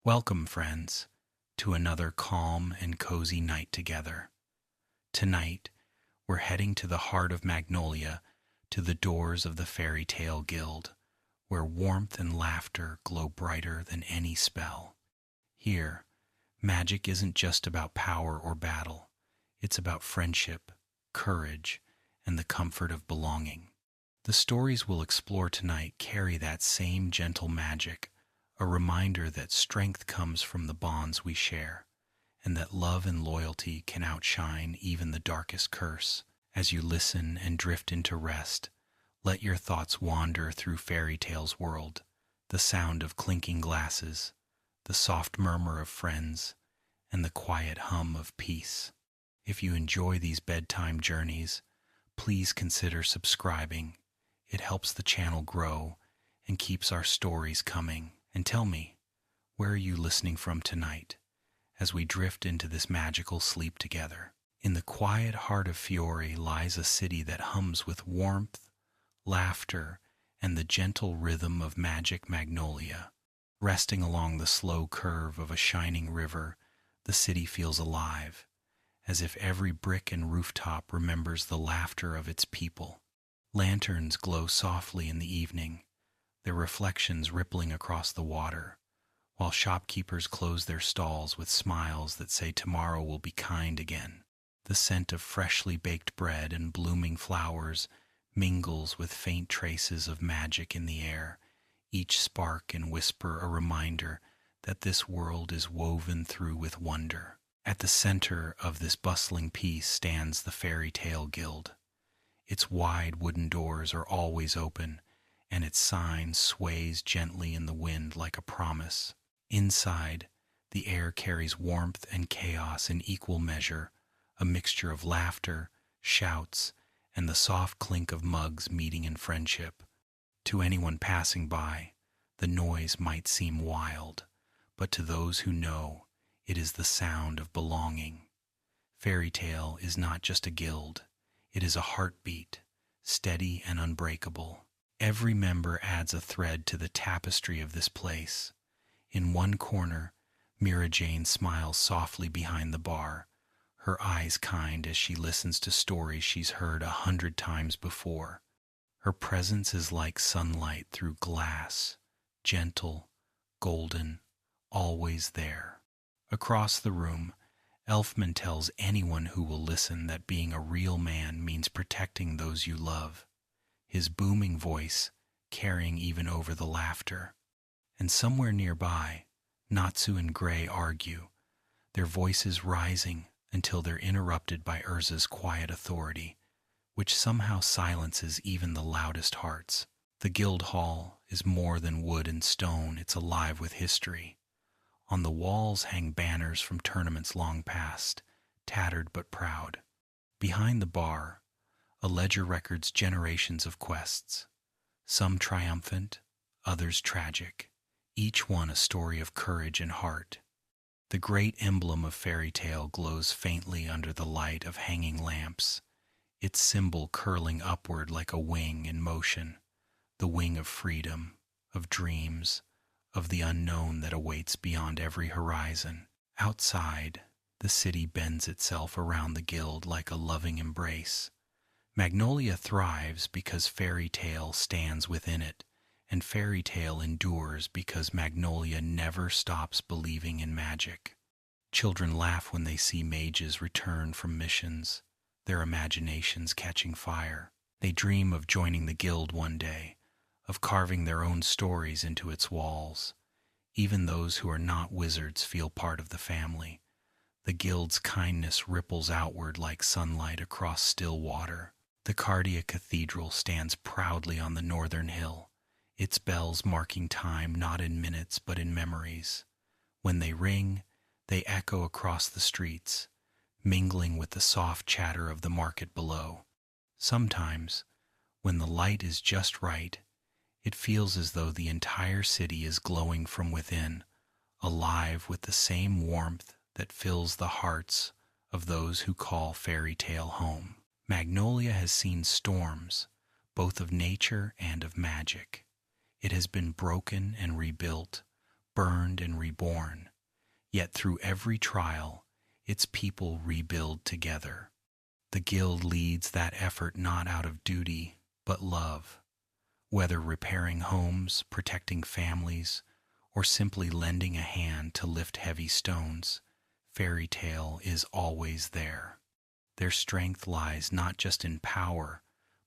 Welcome, friends, to another calm and cozy night together. Tonight, we're heading to the heart of Magnolia, to the doors of the Fairy Tale Guild, where warmth and laughter glow brighter than any spell. Here, magic isn't just about power or battle. It's about friendship, courage, and the comfort of belonging. The stories we'll explore tonight carry that same gentle magic, a reminder that strength comes from the bonds we share, and that love and loyalty can outshine even the darkest curse. As you listen and drift into rest, let your thoughts wander through Fairy Tale's world, the sound of clinking glasses, the soft murmur of friends, and the quiet hum of peace. If you enjoy these bedtime journeys, please consider subscribing. It helps the channel grow and keeps our stories coming. And tell me, where are you listening from tonight as we drift into this magical sleep together? In the quiet heart of Fiore lies a city that hums with warmth, laughter, and the gentle rhythm of magic Magnolia. Resting along the slow curve of a shining river, the city feels alive, as if every brick and rooftop remembers the laughter of its people. Lanterns glow softly in the evening, their reflections rippling across the water, while shopkeepers close their stalls with smiles that say tomorrow will be kind again. The scent of freshly baked bread and blooming flowers mingles with faint traces of magic in the air, each spark and whisper a reminder that this world is woven through with wonder. At the center of this bustling piece stands the Fairy Tale Guild. Its wide wooden doors are always open, and its sign sways gently in the wind like a promise. Inside, the air carries warmth and chaos in equal measure, a mixture of laughter, shouts, and the soft clink of mugs meeting in friendship. To anyone passing by, the noise might seem wild, but to those who know, it is the sound of belonging. Fairy Tale is not just a guild, it is a heartbeat, steady and unbreakable. Every member adds a thread to the tapestry of this place. In one corner, Mira Jane smiles softly behind the bar, her eyes kind as she listens to stories she's heard 100 times before. Her presence is like sunlight through glass, gentle, golden, always there. Across the room, Elfman tells anyone who will listen that being a real man means protecting those you love, his booming voice carrying even over the laughter. And somewhere nearby, Natsu and Gray argue, their voices rising until they're interrupted by Erza's quiet authority, which somehow silences even the loudest hearts. The guild hall is more than wood and stone, it's alive with history. On the walls hang banners from tournaments long past, tattered but proud. Behind the bar, a ledger records generations of quests, some triumphant, others tragic, each one a story of courage and heart. The great emblem of Fairy Tale glows faintly under the light of hanging lamps, its symbol curling upward like a wing in motion, the wing of freedom, of dreams, of the unknown that awaits beyond every horizon. Outside, the city bends itself around the guild like a loving embrace. Magnolia thrives because Fairy Tale stands within it, and Fairy Tale endures because Magnolia never stops believing in magic. Children laugh when they see mages return from missions, their imaginations catching fire. They dream of joining the guild one day, of carving their own stories into its walls. Even those who are not wizards feel part of the family. The guild's kindness ripples outward like sunlight across still water. The Cardia Cathedral stands proudly on the northern hill, its bells marking time not in minutes but in memories. When they ring, they echo across the streets, mingling with the soft chatter of the market below. Sometimes, when the light is just right, it feels as though the entire city is glowing from within, alive with the same warmth that fills the hearts of those who call Fairy Tale home. Magnolia has seen storms, both of nature and of magic. It has been broken and rebuilt, burned and reborn. Yet through every trial, its people rebuild together. The guild leads that effort not out of duty, but love. Whether repairing homes, protecting families, or simply lending a hand to lift heavy stones, Fairy Tale is always there. Their strength lies not just in power,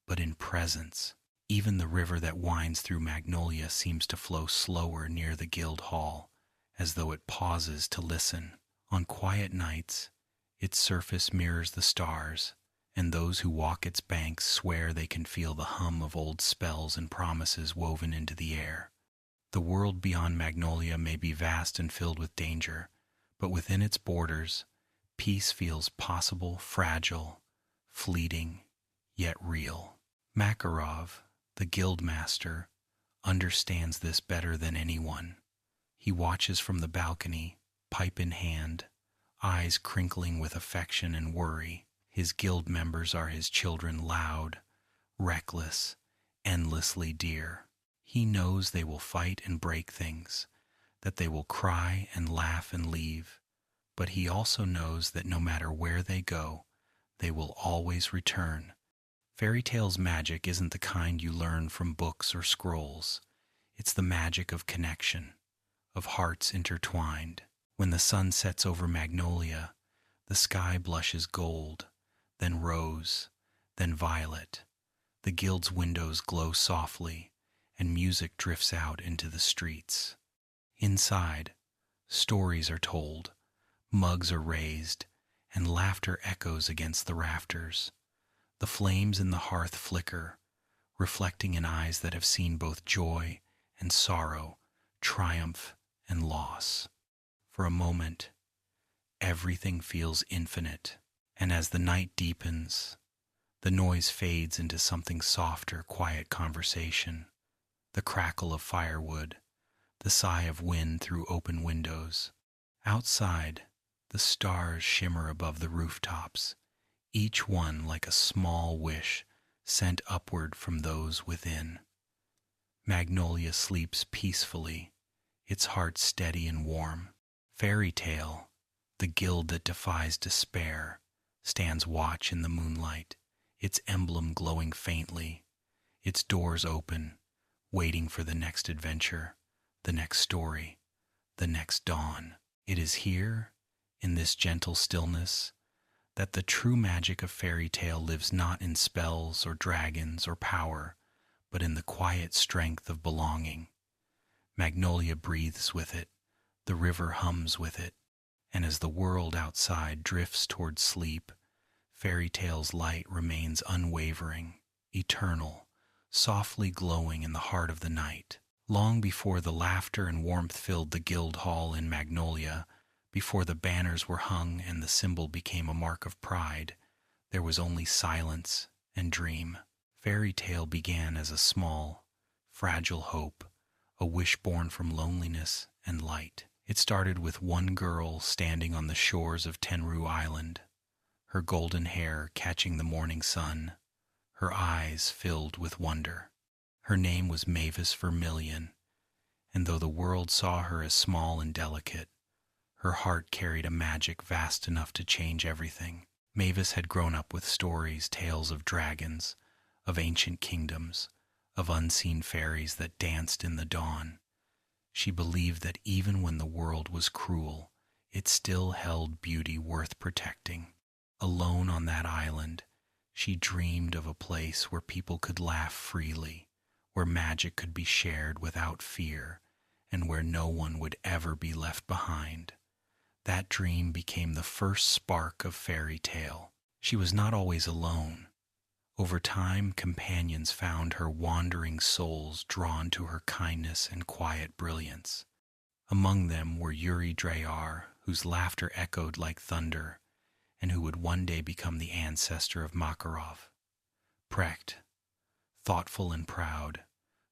but in presence. Even the river that winds through Magnolia seems to flow slower near the guild hall, as though it pauses to listen. On quiet nights, its surface mirrors the stars, and those who walk its banks swear they can feel the hum of old spells and promises woven into the air. The world beyond Magnolia may be vast and filled with danger, but within its borders, peace feels possible, fragile, fleeting, yet real. Makarov, the guildmaster, understands this better than anyone. He watches from the balcony, pipe in hand, eyes crinkling with affection and worry. His guild members are his children, loud, reckless, endlessly dear. He knows they will fight and break things, that they will cry and laugh and leave, but he also knows that no matter where they go, they will always return. Fairy Tale's magic isn't the kind you learn from books or scrolls. It's the magic of connection, of hearts intertwined. When the sun sets over Magnolia, the sky blushes gold, then rose, then violet. The guild's windows glow softly, and music drifts out into the streets. Inside, stories are told, mugs are raised, and laughter echoes against the rafters. The flames in the hearth flicker, reflecting in eyes that have seen both joy and sorrow, triumph and loss. For a moment, everything feels infinite, and as the night deepens, the noise fades into something softer, quiet conversation, the crackle of firewood, the sigh of wind through open windows. Outside, the stars shimmer above the rooftops, each one like a small wish sent upward from those within. Magnolia sleeps peacefully, its heart steady and warm. Fairy Tale, the guild that defies despair, stands watch in the moonlight, its emblem glowing faintly, its doors open, waiting for the next adventure, the next story, the next dawn. It is here, in this gentle stillness, that the true magic of Fairy Tale lives, not in spells or dragons or power, but in the quiet strength of belonging. Magnolia breathes with it, the river hums with it, and as the world outside drifts toward sleep, Fairy Tale's light remains unwavering, eternal, softly glowing in the heart of the night. Long before the laughter and warmth filled the guild hall in Magnolia, before the banners were hung and the symbol became a mark of pride, there was only silence and dream. Fairy Tale began as a small, fragile hope, a wish born from loneliness and light. It started with one girl standing on the shores of Tenru Island, her golden hair catching the morning sun, her eyes filled with wonder. Her name was Mavis Vermilion, and though the world saw her as small and delicate, her heart carried a magic vast enough to change everything. Mavis had grown up with stories, tales of dragons, of ancient kingdoms, of unseen fairies that danced in the dawn. She believed that even when the world was cruel, it still held beauty worth protecting. Alone on that island, she dreamed of a place where people could laugh freely, where magic could be shared without fear, and where no one would ever be left behind. That dream became the first spark of Fairy Tale. She was not always alone. Over time, companions found her wandering souls drawn to her kindness and quiet brilliance. Among them were Yuri Drayar, whose laughter echoed like thunder, and who would one day become the ancestor of Makarov. Precht, thoughtful and proud,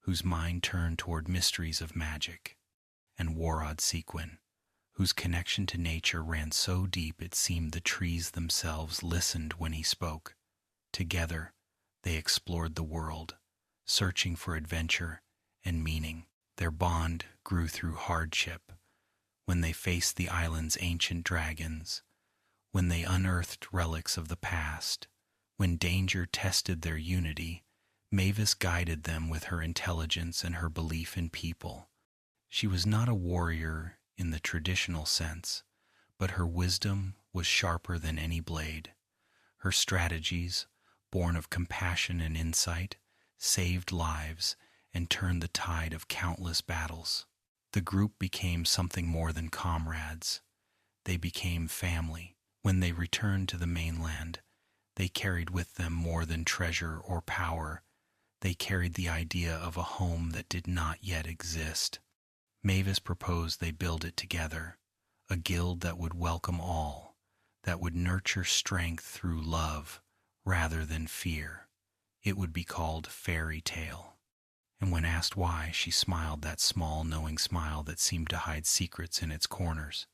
whose mind turned toward mysteries of magic, and Warad Sequin, whose connection to nature ran so deep it seemed the trees themselves listened when he spoke. Together, they explored the world, searching for adventure and meaning. Their bond grew through hardship, when they faced the island's ancient dragons, when they unearthed relics of the past, when danger tested their unity, Mavis guided them with her intelligence and her belief in people. She was not a warrior in the traditional sense, but her wisdom was sharper than any blade. Her strategies, born of compassion and insight, saved lives and turned the tide of countless battles. The group became something more than comrades. They became family. When they returned to the mainland, they carried with them more than treasure or power. They carried the idea of a home that did not yet exist. Mavis proposed they build it together, a guild that would welcome all, that would nurture strength through love rather than fear. It would be called Fairy Tale. And when asked why, she smiled that small, knowing smile that seemed to hide secrets in its corners.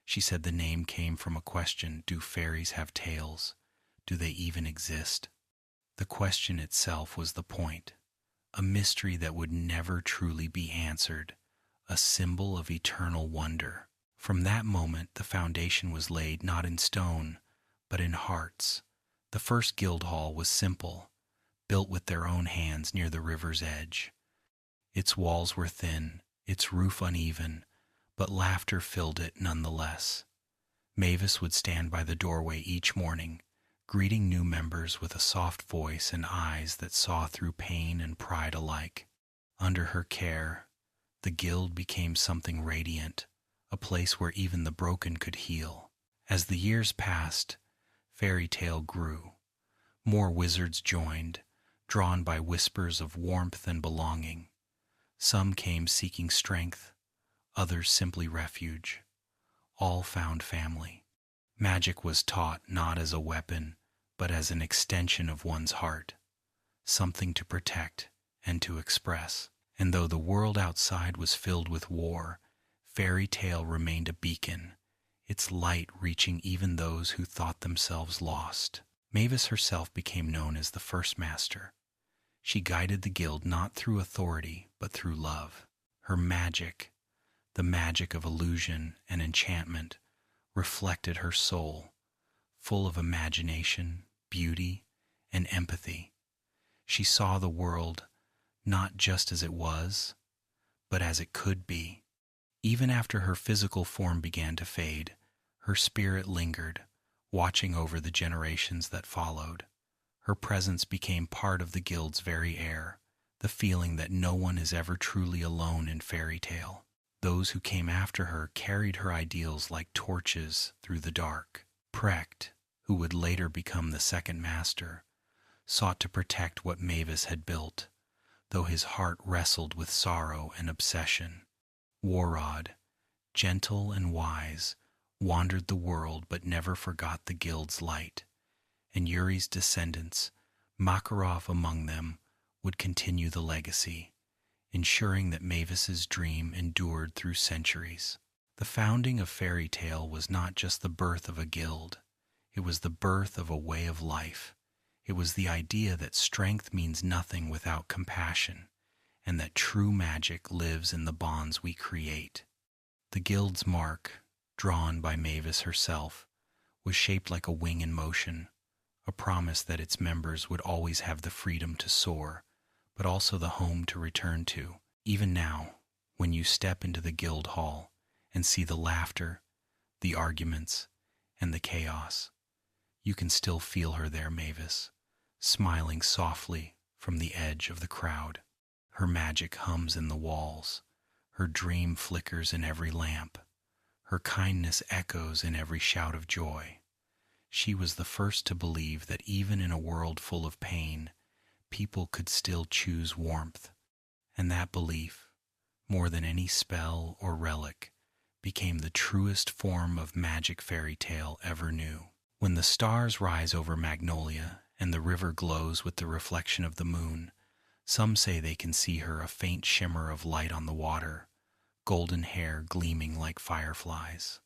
She said the name came from a question: do fairies have tails? Do they even exist? The question itself was the point, a mystery that would never truly be answered, a symbol of eternal wonder. From that moment, the foundation was laid not in stone, but in hearts. The first guild hall was simple, built with their own hands near the river's edge. Its walls were thin, its roof uneven, but laughter filled it nonetheless. Mavis would stand by the doorway each morning, greeting new members with a soft voice and eyes that saw through pain and pride alike. Under her care, the guild became something radiant, a place where even the broken could heal. As the years passed, Fairy Tale grew. More wizards joined, drawn by whispers of warmth and belonging. Some came seeking strength, others simply refuge. All found family. Magic was taught not as a weapon, but as an extension of one's heart, something to protect and to express. And though the world outside was filled with war, Fairy Tale remained a beacon, its light reaching even those who thought themselves lost. Mavis herself became known as the first master. She guided the guild not through authority, but through love. Her magic, the magic of illusion and enchantment, reflected her soul, full of imagination, beauty, and empathy. She saw the world not just as it was, but as it could be. Even after her physical form began to fade, her spirit lingered, watching over the generations that followed. Her presence became part of the guild's very air, the feeling that no one is ever truly alone in Fairy Tale. Those who came after her carried her ideals like torches through the dark. Precht, who would later become the second master, sought to protect what Mavis had built, though his heart wrestled with sorrow and obsession. Warrod, gentle and wise, wandered the world but never forgot the guild's light. And Yuri's descendants, Makarov among them, would continue the legacy, ensuring that Mavis's dream endured through centuries. The founding of Fairy Tale was not just the birth of a guild, it was the birth of a way of life. It was the idea that strength means nothing without compassion, and that true magic lives in the bonds we create. The guild's mark, drawn by Mavis herself, was shaped like a wing in motion, a promise that its members would always have the freedom to soar, but also the home to return to. Even now, when you step into the guild hall and see the laughter, the arguments, and the chaos, you can still feel her there, Mavis, smiling softly from the edge of the crowd. Her magic hums in the walls, her dream flickers in every lamp, her kindness echoes in every shout of joy. She was the first to believe that even in a world full of pain, people could still choose warmth, and that belief, more than any spell or relic, became the truest form of magic Fairy Tale ever knew. When the stars rise over Magnolia and the river glows with the reflection of the moon, some say they can see her, a faint shimmer of light on the water, golden hair gleaming like fireflies.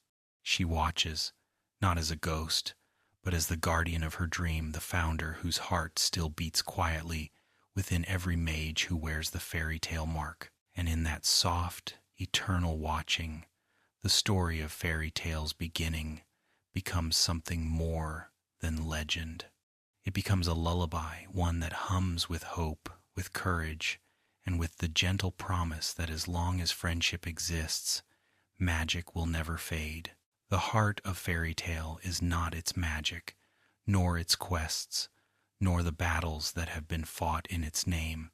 She watches, not as a ghost, but as the guardian of her dream, the founder whose heart still beats quietly within every mage who wears the Fairy Tale mark. And in that soft, eternal watching, The story of fairy tales beginning becomes something more than legend. It becomes a lullaby, one that hums with hope, with courage, and with the gentle promise that as long as friendship exists, magic will never fade. The heart of fairy tale is not its magic, nor its quests, nor the battles that have been fought in its name.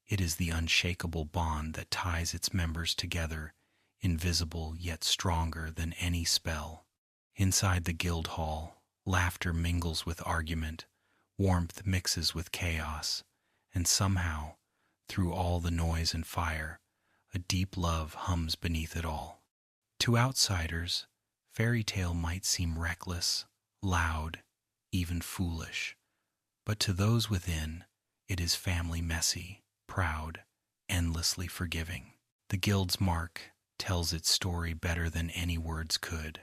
It is the unshakable bond that ties its members together, invisible yet stronger than any spell. Inside the guild hall, laughter mingles with argument, warmth mixes with chaos, and somehow, through all the noise and fire, a deep love hums beneath it all. To outsiders, fairy tale might seem reckless, loud, even foolish, but to those within, it is family messy, proud, endlessly forgiving. The guild's mark tells its story better than any words could.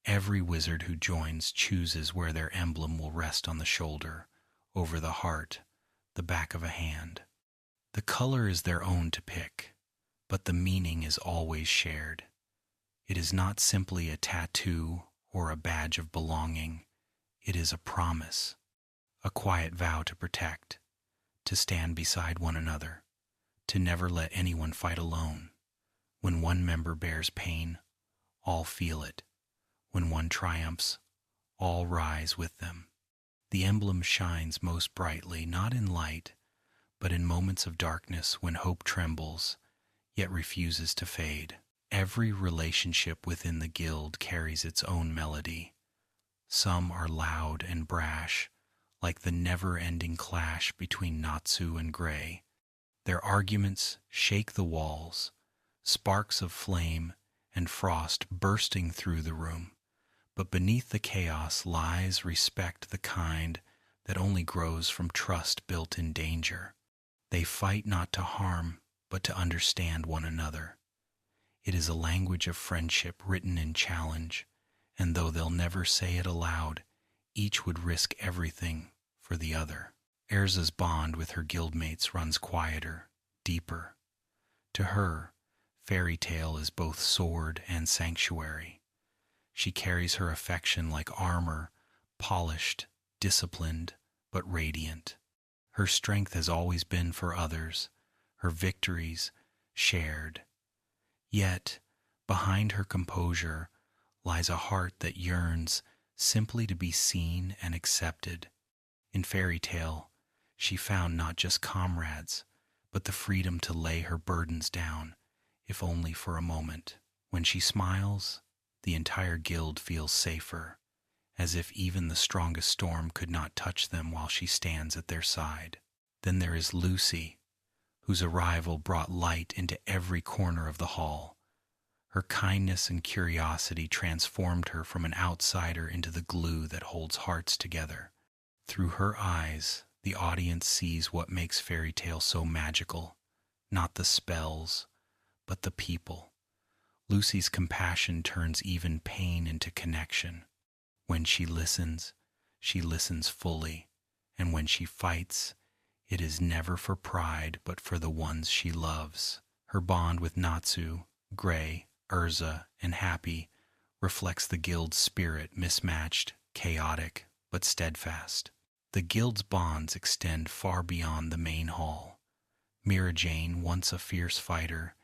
Every wizard who joins chooses where their emblem will rest: on the shoulder, over the heart, the back of a hand. The color is their own to pick, but the meaning is always shared. It is not simply a tattoo or a badge of belonging. It is a promise, a quiet vow to protect, to stand beside one another, to never let anyone fight alone. When one member bears pain, all feel it. When one triumphs, all rise with them. The emblem shines most brightly, not in light, but in moments of darkness when hope trembles, yet refuses to fade. Every relationship within the guild carries its own melody. Some are loud and brash, like the never-ending clash between Natsu and Gray. Their arguments shake the walls, sparks of flame and frost bursting through the room. But beneath the chaos lies respect, the kind that only grows from trust built in danger. They fight not to harm, but to understand one another. It is a language of friendship written in challenge, and though they'll never say it aloud, each would risk everything for the other. Erza's bond with her guildmates runs quieter, deeper. To her, fairy tale is both sword and sanctuary. She carries her affection like armor, polished, disciplined, but radiant. Her strength has always been for others, her victories shared. Yet, behind her composure lies a heart that yearns simply to be seen and accepted. In fairy tale, she found not just comrades, but the freedom to lay her burdens down, if only for a moment. When she smiles, the entire guild feels safer, as if even the strongest storm could not touch them while she stands at their side. Then there is Lucy, whose arrival brought light into every corner of the hall. Her kindness and curiosity transformed her from an outsider into the glue that holds hearts together. Through her eyes, the audience sees what makes fairy tale so magical, not the spells, but the people. Lucy's compassion turns even pain into connection. When she listens fully, and when she fights, it is never for pride but for the ones she loves. Her bond with Natsu, Gray, Erza, and Happy reflects the guild's spirit, mismatched, chaotic, but steadfast. The guild's bonds extend far beyond the main hall. Mira Jane, once a fierce fighter,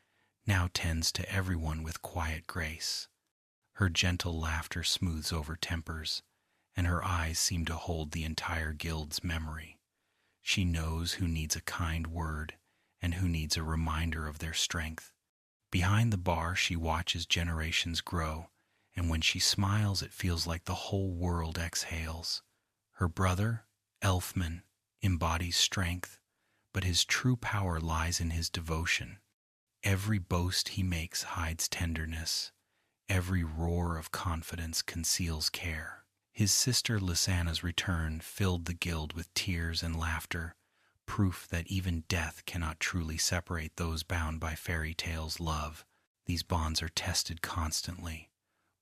now tends to everyone with quiet grace. Her gentle laughter smooths over tempers, and her eyes seem to hold the entire guild's memory. She knows who needs a kind word and who needs a reminder of their strength. Behind the bar, she watches generations grow, and when she smiles, it feels like the whole world exhales. Her brother, Elfman, embodies strength, but his true power lies in his devotion. Every boast he makes hides tenderness. Every roar of confidence conceals care. His sister Lysana's return filled the guild with tears and laughter, proof that even death cannot truly separate those bound by fairy tale's love. These bonds are tested constantly.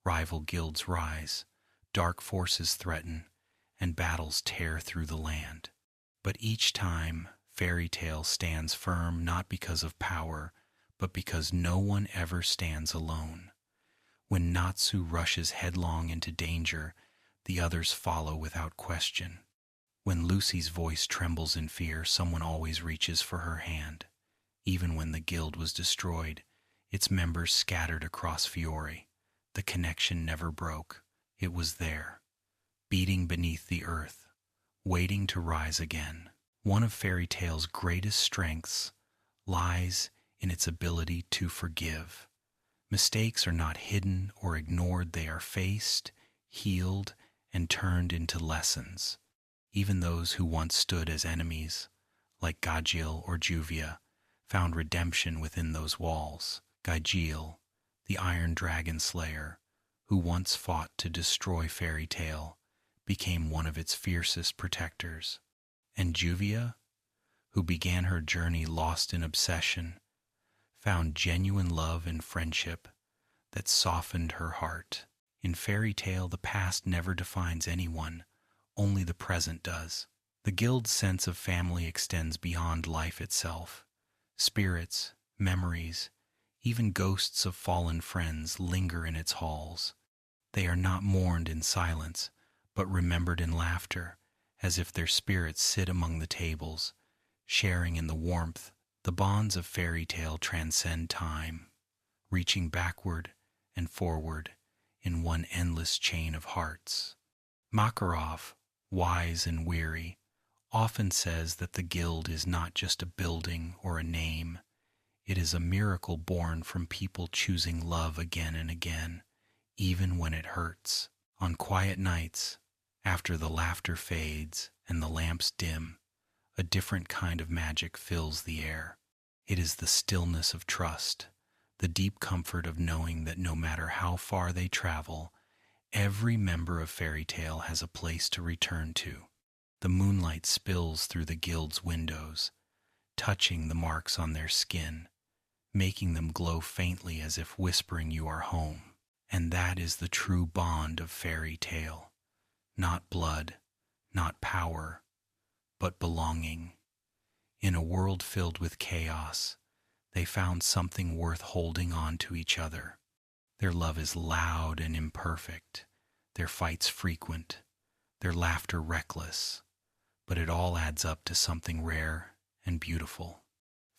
Rival guilds rise, dark forces threaten, and battles tear through the land. But each time, fairy tale stands firm not because of power, but because no one ever stands alone. When Natsu rushes headlong into danger, the others follow without question. When Lucy's voice trembles in fear, someone always reaches for her hand. Even when the guild was destroyed, its members scattered across Fiore, the connection never broke. It was there, beating beneath the earth, waiting to rise again. One of fairy tale's greatest strengths lies in its ability to forgive. Mistakes are not hidden or ignored, they are faced, healed, and turned into lessons. Even those who once stood as enemies, like Gajiel or Juvia, found redemption within those walls. Gajiel, the Iron Dragon Slayer, who once fought to destroy fairy tale, became one of its fiercest protectors. And Juvia, who began her journey lost in obsession, found genuine love and friendship that softened her heart. In fairy tale, the past never defines anyone, only the present does. The guild's sense of family extends beyond life itself. Spirits, memories, even ghosts of fallen friends linger in its halls. They are not mourned in silence, but remembered in laughter, as if their spirits sit among the tables, sharing in the warmth. The bonds of fairy tale transcend time, reaching backward and forward in one endless chain of hearts. Makarov, wise and weary, often says that the guild is not just a building or a name. It is a miracle born from people choosing love again and again, even when it hurts. On quiet nights, after the laughter fades and the lamps dim, a different kind of magic fills the air. It is the stillness of trust, the deep comfort of knowing that no matter how far they travel, every member of fairy tale has a place to return to. The moonlight spills through the guild's windows, touching the marks on their skin, making them glow faintly as if whispering you are home. And that is the true bond of fairy tale. Not blood, not power, but belonging. In a world filled with chaos, they found something worth holding on to each other. Their love is loud and imperfect, their fights frequent, their laughter reckless, but it all adds up to something rare and beautiful.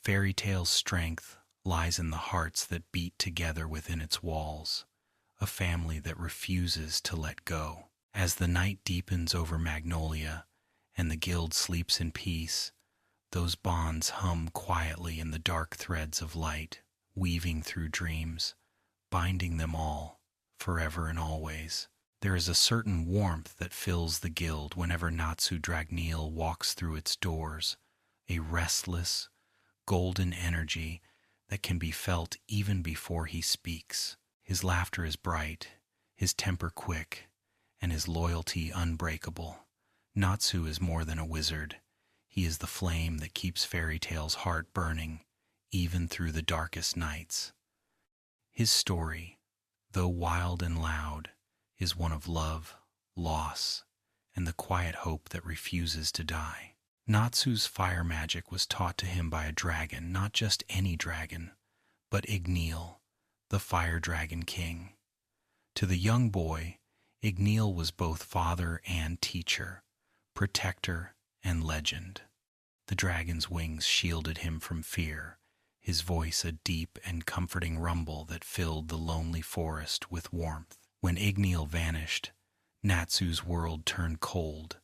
Fairy tale's strength lies in the hearts that beat together within its walls, a family that refuses to let go. As the night deepens over Magnolia and the guild sleeps in peace, those bonds hum quietly in the dark threads of light, weaving through dreams, binding them all, forever and always. There is a certain warmth that fills the guild whenever Natsu Dragneel walks through its doors, a restless, golden energy that can be felt even before he speaks. His laughter is bright, his temper quick, and his loyalty unbreakable. Natsu is more than a wizard. He is the flame that keeps fairy tale's heart burning, even through the darkest nights. His story, though wild and loud, is one of love, loss, and the quiet hope that refuses to die. Natsu's fire magic was taught to him by a dragon, not just any dragon, but Igneel, the Fire Dragon King. To the young boy, Igneel was both father and teacher, protector and legend. The dragon's wings shielded him from fear, his voice a deep and comforting rumble that filled the lonely forest with warmth. When Igneel vanished, Natsu's world turned cold,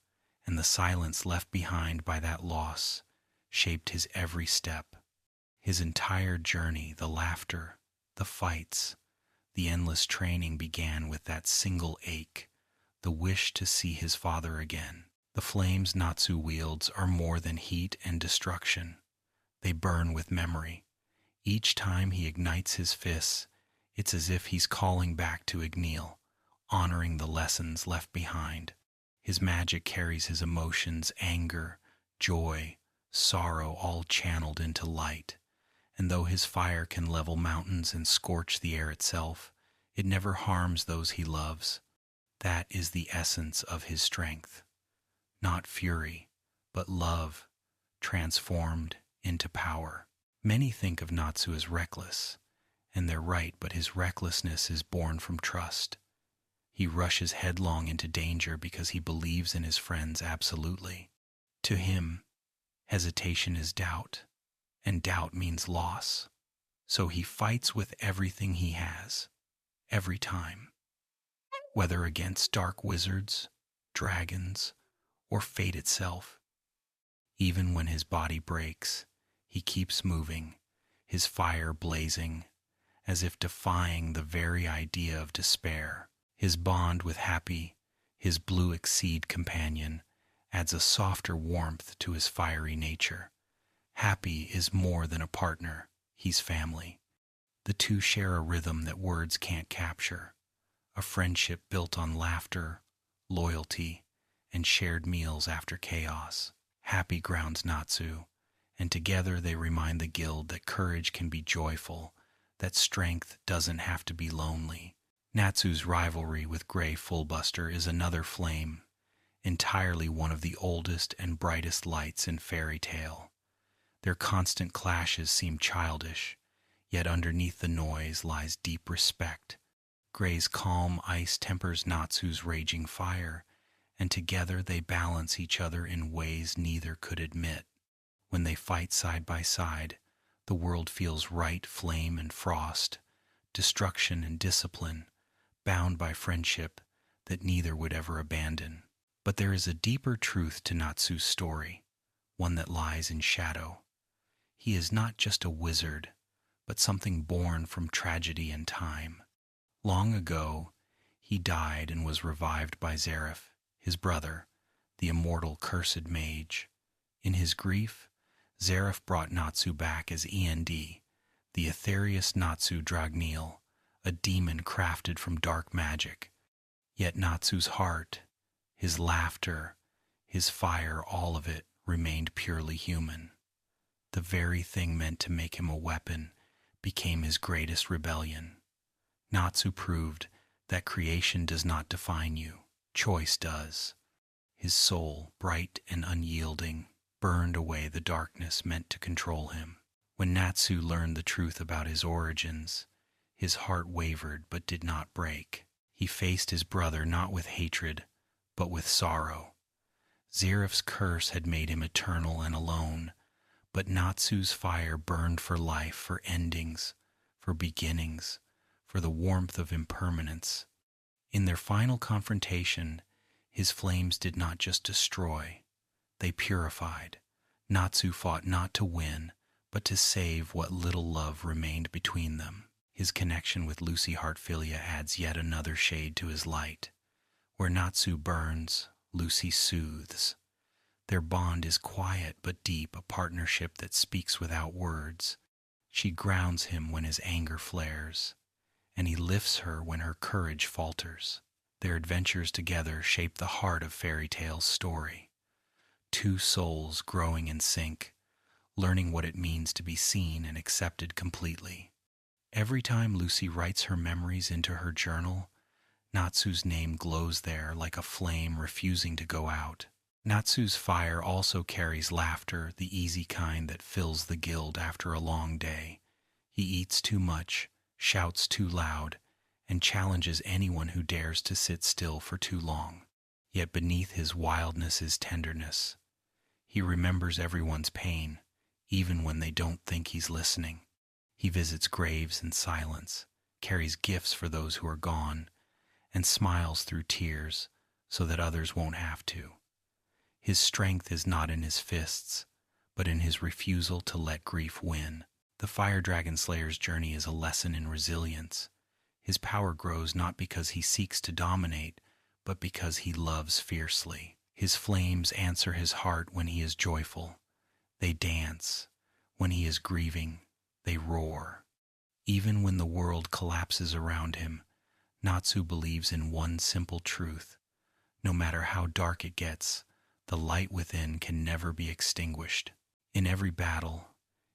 and the silence left behind by that loss shaped his every step. His entire journey, the laughter, the fights, the endless training began with that single ache, the wish to see his father again. The flames Natsu wields are more than heat and destruction. They burn with memory. Each time he ignites his fists, it's as if he's calling back to Igneel, honoring the lessons left behind. His magic carries his emotions, anger, joy, sorrow, all channeled into light. And though his fire can level mountains and scorch the air itself, it never harms those he loves. That is the essence of his strength. Not fury, but love, transformed into power. Many think of Natsu as reckless, And they're right, but his recklessness is born from trust. He rushes headlong into danger because he believes in his friends absolutely. To him, hesitation is doubt, and doubt means loss. So he fights with everything he has, every time. Whether against dark wizards, dragons, or fate itself. Even when his body breaks, he keeps moving, his fire blazing, as if defying the very idea of despair. His bond with Happy, his blue exceed companion, adds a softer warmth to his fiery nature. Happy is more than a partner, he's family. The two share a rhythm that words can't capture, a friendship built on laughter, loyalty, and shared meals after chaos. Happy grounds Natsu, and together they remind the guild that courage can be joyful, that strength doesn't have to be lonely. Natsu's rivalry with Gray Fullbuster is another flame, entirely one of the oldest and brightest lights in fairy tale. Their constant clashes seem childish, yet underneath the noise lies deep respect. Gray's calm ice tempers Natsu's raging fire, and together they balance each other in ways neither could admit. When they fight side by side, the world feels right flame and frost, destruction and discipline, bound by friendship that neither would ever abandon. But there is a deeper truth to Natsu's story, one that lies in shadow. He is not just a wizard, but something born from tragedy and time. Long ago, he died and was revived by Zareth, his brother, the immortal cursed mage. In his grief, Zareth brought Natsu back as END, the Aetherius Natsu Dragneel, a demon crafted from dark magic. Yet Natsu's heart, his laughter, his fire, all of it remained purely human. The very thing meant to make him a weapon became his greatest rebellion. Natsu proved that creation does not define you, choice does. His soul, bright and unyielding, burned away the darkness meant to control him. When Natsu learned the truth about his origins, his heart wavered but did not break. He faced his brother not with hatred, but with sorrow. Zareth's curse had made him eternal and alone, but Natsu's fire burned for life, for endings, for beginnings, for the warmth of impermanence. In their final confrontation, his flames did not just destroy, they purified. Natsu fought not to win, but to save what little love remained between them. His connection with Lucy Heartfilia adds yet another shade to his light. Where Natsu burns, Lucy soothes. Their bond is quiet but deep, a partnership that speaks without words. She grounds him when his anger flares, and he lifts her when her courage falters. Their adventures together shape the heart of Fairy Tale's story. Two souls growing in sync, learning what it means to be seen and accepted completely. Every time Lucy writes her memories into her journal, Natsu's name glows there like a flame refusing to go out. Natsu's fire also carries laughter, the easy kind that fills the guild after a long day. He eats too much, shouts too loud, and challenges anyone who dares to sit still for too long. Yet beneath his wildness is tenderness. He remembers everyone's pain, even when they don't think he's listening. He visits graves in silence, carries gifts for those who are gone, and smiles through tears so that others won't have to. His strength is not in his fists, but in his refusal to let grief win. The Fire Dragon Slayer's journey is a lesson in resilience. His power grows not because he seeks to dominate, but because he loves fiercely. His flames answer his heart when he is joyful. They dance. When he is grieving, they roar. Even when the world collapses around him, Natsu believes in one simple truth. No matter how dark it gets, the light within can never be extinguished. In every battle,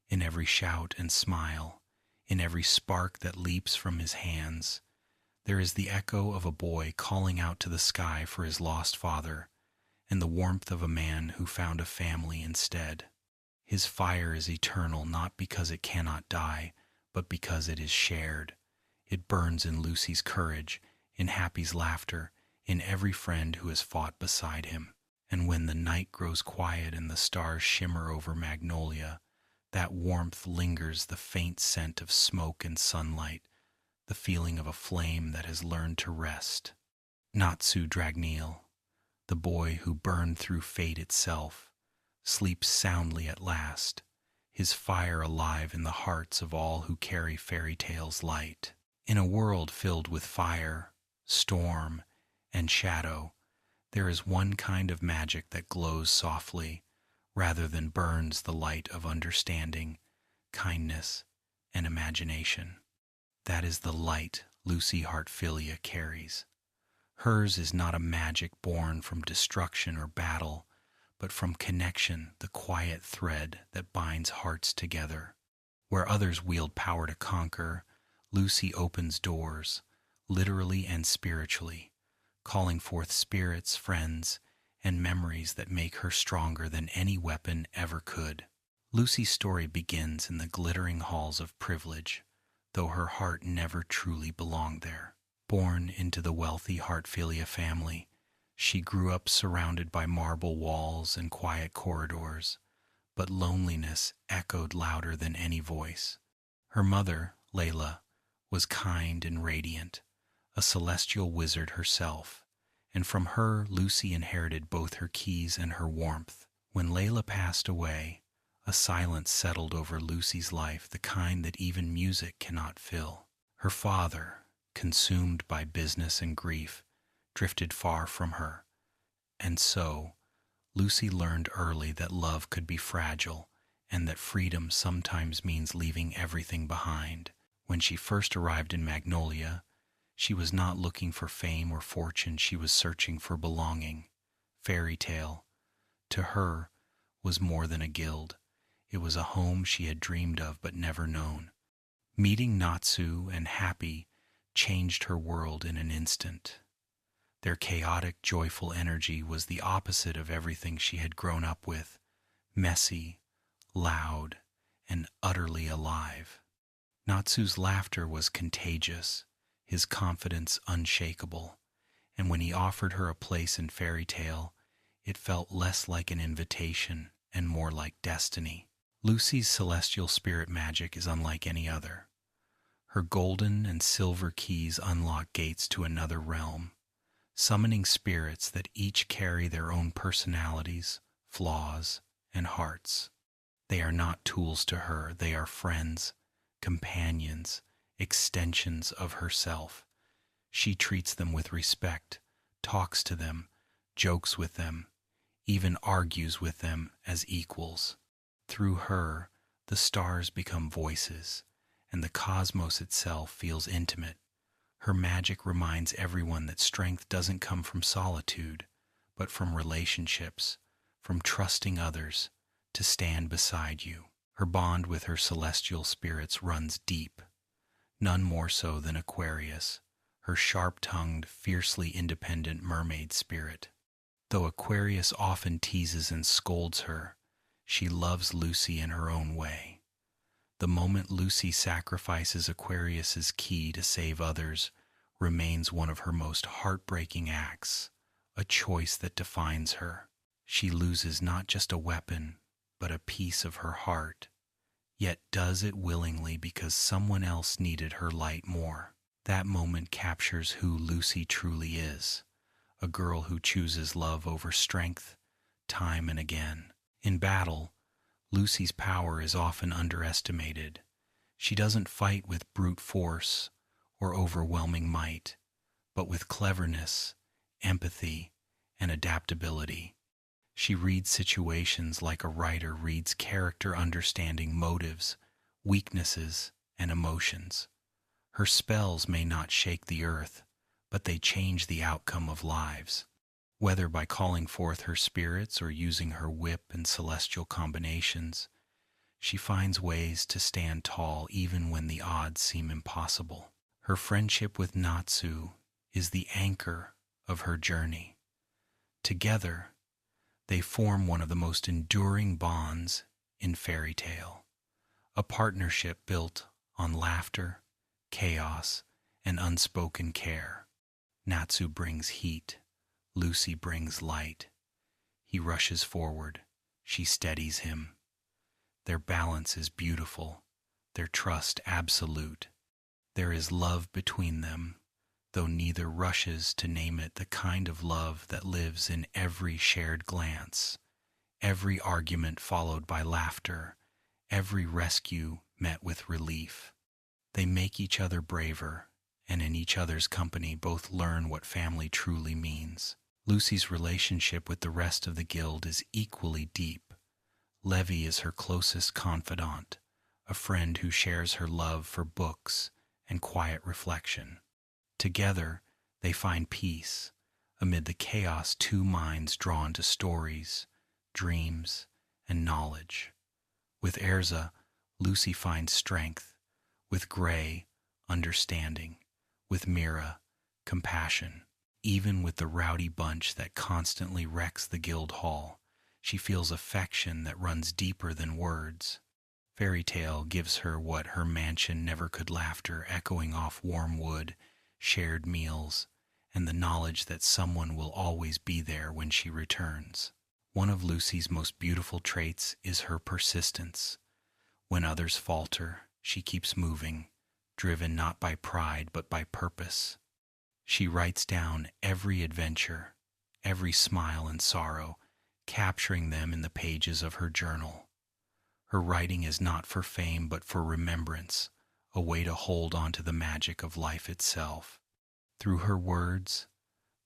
in every shout and smile, in every spark that leaps from his hands, there is the echo of a boy calling out to the sky for his lost father, and the warmth of a man who found a family instead. His fire is eternal not because it cannot die, but because it is shared. It burns in Lucy's courage, in Happy's laughter, in every friend who has fought beside him. And when the night grows quiet and the stars shimmer over Magnolia, that warmth lingers, the faint scent of smoke and sunlight, the feeling of a flame that has learned to rest. Natsu Dragneel, the boy who burned through fate itself, sleeps soundly at last, his fire alive in the hearts of all who carry fairy tales light. In a world filled with fire, storm, and shadow, there is one kind of magic that glows softly, rather than burns, the light of understanding, kindness, and imagination. That is the light Lucy Heartfilia carries. Hers is not a magic born from destruction or battle, but from connection, the quiet thread that binds hearts together. Where others wield power to conquer, Lucy opens doors, literally and spiritually, calling forth spirits, friends, and memories that make her stronger than any weapon ever could. Lucy's story begins in the glittering halls of privilege, though her heart never truly belonged there. Born into the wealthy Heartfilia family, she grew up surrounded by marble walls and quiet corridors, but loneliness echoed louder than any voice. Her mother, Layla, was kind and radiant, a celestial wizard herself, and from her Lucy inherited both her keys and her warmth. When Layla passed away, a silence settled over Lucy's life, the kind that even music cannot fill. Her father, consumed by business and grief, drifted far from her, and so Lucy learned early that love could be fragile and that freedom sometimes means leaving everything behind. When she first arrived in Magnolia, she was not looking for fame or fortune, she was searching for belonging. Fairy Tale, to her, was more than a guild. It was a home she had dreamed of but never known. Meeting Natsu and Happy changed her world in an instant. Their chaotic, joyful energy was the opposite of everything she had grown up with, messy, loud, and utterly alive. Natsu's laughter was contagious, his confidence unshakable, and when he offered her a place in Fairy Tale, it felt less like an invitation and more like destiny. Lucy's celestial spirit magic is unlike any other. Her golden and silver keys unlock gates to another realm, summoning spirits that each carry their own personalities, flaws, and hearts. They are not tools to her, they are friends, companions, extensions of herself. She treats them with respect, talks to them, jokes with them, even argues with them as equals. Through her, the stars become voices, and the cosmos itself feels intimate. Her magic reminds everyone that strength doesn't come from solitude, but from relationships, from trusting others to stand beside you. Her bond with her celestial spirits runs deep, none more so than Aquarius, her sharp-tongued, fiercely independent mermaid spirit. Though Aquarius often teases and scolds her, she loves Lucy in her own way. The moment Lucy sacrifices Aquarius's key to save others remains one of her most heartbreaking acts, a choice that defines her. She loses not just a weapon, but a piece of her heart, yet does it willingly because someone else needed her light more. That moment captures who Lucy truly is, a girl who chooses love over strength, time and again. In battle, Lucy's power is often underestimated. She doesn't fight with brute force or overwhelming might, but with cleverness, empathy, and adaptability. She reads situations like a writer reads character, understanding motives, weaknesses, and emotions. Her spells may not shake the earth, but they change the outcome of lives. Whether by calling forth her spirits or using her whip and celestial combinations, she finds ways to stand tall even when the odds seem impossible. Her friendship with Natsu is the anchor of her journey. Together, they form one of the most enduring bonds in Fairy Tale, a partnership built on laughter, chaos, and unspoken care. Natsu brings heat, Lucy brings light. He rushes forward, she steadies him. Their balance is beautiful, their trust absolute. There is love between them, though neither rushes to name it, the kind of love that lives in every shared glance, every argument followed by laughter, every rescue met with relief. They make each other braver, and in each other's company both learn what family truly means. Lucy's relationship with the rest of the guild is equally deep. Levy is her closest confidant, a friend who shares her love for books and quiet reflection. Together, they find peace amid the chaos, two minds drawn to stories, dreams, and knowledge. With Erza, Lucy finds strength. With Gray, understanding. With Mira, compassion. Even with the rowdy bunch that constantly wrecks the guild hall, she feels affection that runs deeper than words. Fairy Tale gives her what her mansion never could: laughter echoing off warm wood, shared meals, and the knowledge that someone will always be there when she returns. One of Lucy's most beautiful traits is her persistence. When others falter, she keeps moving, driven not by pride but by purpose. She writes down every adventure, every smile and sorrow, capturing them in the pages of her journal. Her writing is not for fame but for remembrance, a way to hold on to the magic of life itself. Through her words,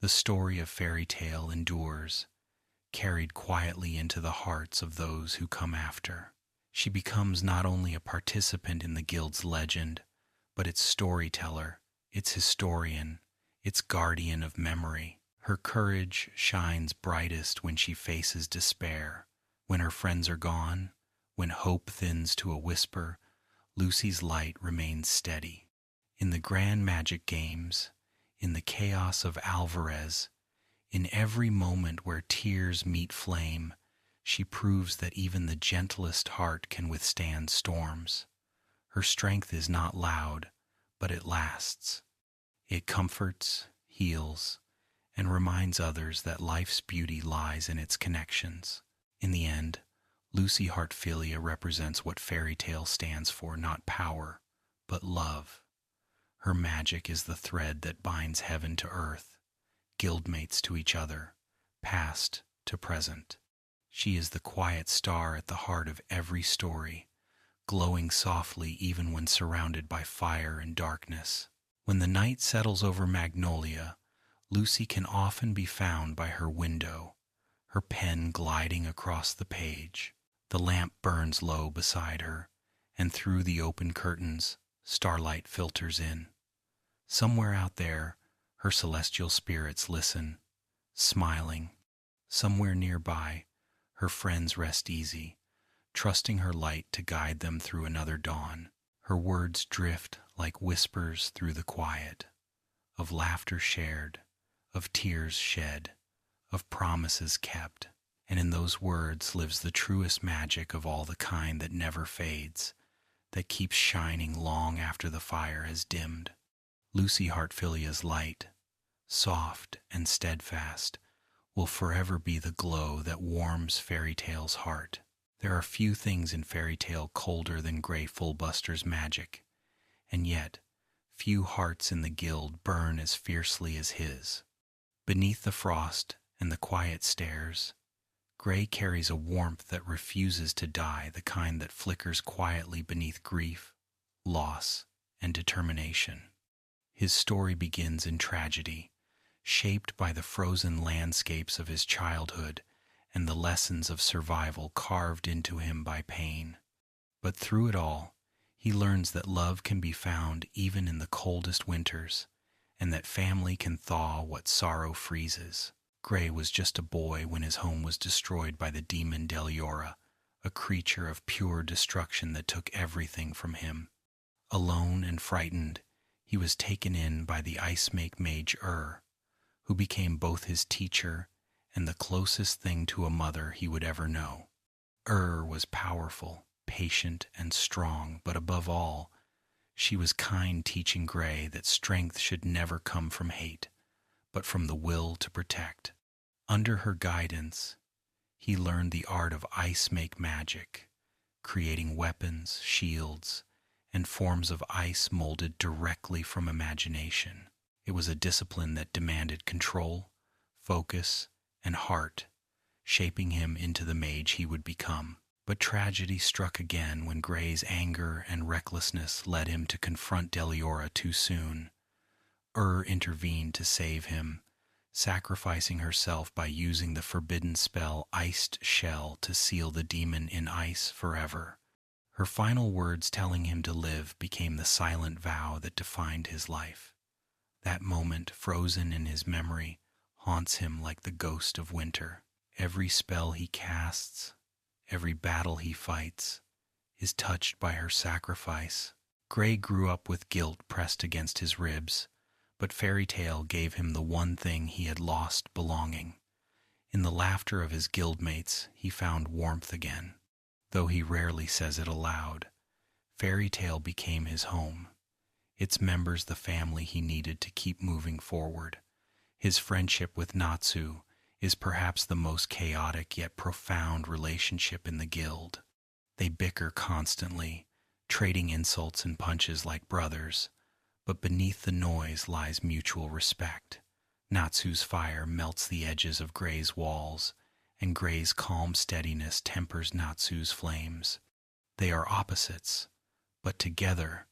the story of Fairy Tale endures, carried quietly into the hearts of those who come after. She becomes not only a participant in the guild's legend, but its storyteller, its historian, its guardian of memory. Her courage shines brightest when she faces despair, when her friends are gone, when hope thins to a whisper. Lucy's light remains steady. In the grand magic games, in the chaos of Alvarez, in every moment where tears meet flame, she proves that even the gentlest heart can withstand storms. Her strength is not loud, but it lasts. It comforts, heals, and reminds others that life's beauty lies in its connections. In the end, Lucy Heartfilia represents what Fairy Tale stands for: not power, but love. Her magic is the thread that binds heaven to earth, guildmates to each other, past to present. She is the quiet star at the heart of every story, glowing softly even when surrounded by fire and darkness. When the night settles over Magnolia, Lucy can often be found by her window, her pen gliding across the page. The lamp burns low beside her, and through the open curtains, starlight filters in. Somewhere out there, her celestial spirits listen, smiling. Somewhere nearby, her friends rest easy, trusting her light to guide them through another dawn. Her words drift like whispers through the quiet, of laughter shared, of tears shed, of promises kept. And in those words lives the truest magic of all, the kind that never fades, that keeps shining long after the fire has dimmed. Lucy Heartfilia's light, soft and steadfast, will forever be the glow that warms Fairy Tale's heart. There are few things in Fairy Tale colder than Grey Fullbuster's magic, and yet few hearts in the guild burn as fiercely as his. Beneath the frost and the quiet stairs, Gray carries a warmth that refuses to die, the kind that flickers quietly beneath grief, loss, and determination. His story begins in tragedy, shaped by the frozen landscapes of his childhood and the lessons of survival carved into him by pain. But through it all, he learns that love can be found even in the coldest winters, and that family can thaw what sorrow freezes. Gray was just a boy when his home was destroyed by the demon Deliora, a creature of pure destruction that took everything from him. Alone and frightened, he was taken in by the ice-make mage who became both his teacher and the closest thing to a mother he would ever know. Was powerful, patient, and strong, but above all, She was kind, teaching Gray that strength should never come from hate, but from the will to protect. Under her guidance, he learned the art of ice-make magic, creating weapons, shields, and forms of ice molded directly from imagination. It was a discipline that demanded control, focus, and heart, shaping him into the mage he would become. But tragedy struck again when Gray's anger and recklessness led him to confront Deliora too soon. Intervened to save him, sacrificing herself by using the forbidden spell Iced Shell to seal the demon in ice forever. Her final words telling him to live became the silent vow that defined his life. That moment, frozen in his memory, haunts him like the ghost of winter. Every spell he casts, every battle he fights, is touched by her sacrifice. Gray grew up with guilt pressed against his ribs, but Fairy Tale gave him the one thing he had lost: belonging. In the laughter of his guildmates, he found warmth again. Though he rarely says it aloud, Fairy Tale became his home, its members the family he needed to keep moving forward. His friendship with Natsu is perhaps the most chaotic yet profound relationship in the guild. They bicker constantly, trading insults and punches like brothers, but beneath the noise lies mutual respect. Natsu's fire melts the edges of Gray's walls, and Gray's calm steadiness tempers Natsu's flames. They are opposites, but together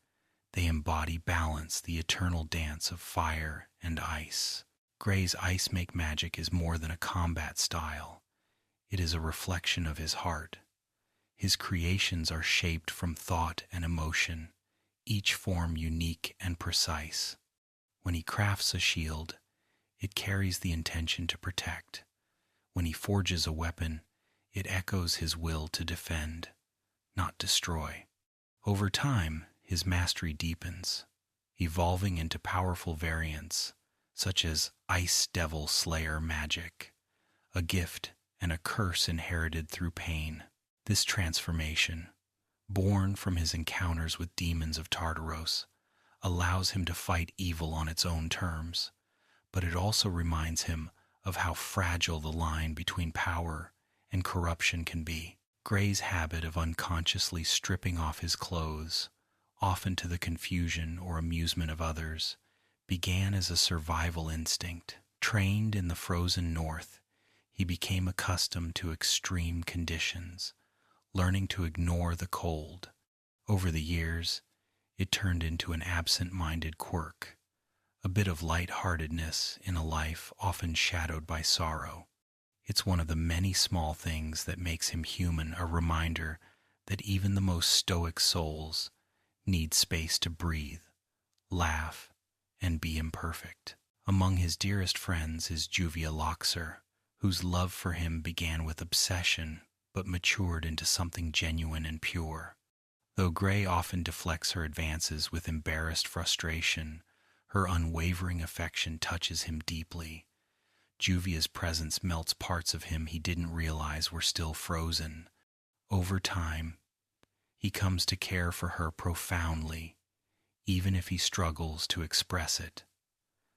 they embody balance, the eternal dance of fire and ice. Gray's ice-make magic is more than a combat style. It is a reflection of his heart. His creations are shaped from thought and emotion, each form unique and precise. When he crafts a shield, it carries the intention to protect. When he forges a weapon, it echoes his will to defend, not destroy. Over time, his mastery deepens, evolving into powerful variants, such as Ice Devil Slayer magic, a gift and a curse inherited through pain. This transformation, born from his encounters with demons of Tartaros, allows him to fight evil on its own terms, but it also reminds him of how fragile the line between power and corruption can be. Gray's habit of unconsciously stripping off his clothes, often to the confusion or amusement of others, began as a survival instinct. Trained in the frozen north, he became accustomed to extreme conditions, learning to ignore the cold. Over the years, it turned into an absent-minded quirk, a bit of light-heartedness in a life often shadowed by sorrow. It's one of the many small things that makes him human, a reminder that even the most stoic souls need space to breathe, laugh, and be imperfect. Among his dearest friends is Juvia Loxer, whose love for him began with obsession but matured into something genuine and pure. Though Gray often deflects her advances with embarrassed frustration, her unwavering affection touches him deeply. Juvia's presence melts parts of him he didn't realize were still frozen. Over time, he comes to care for her profoundly, even if he struggles to express it.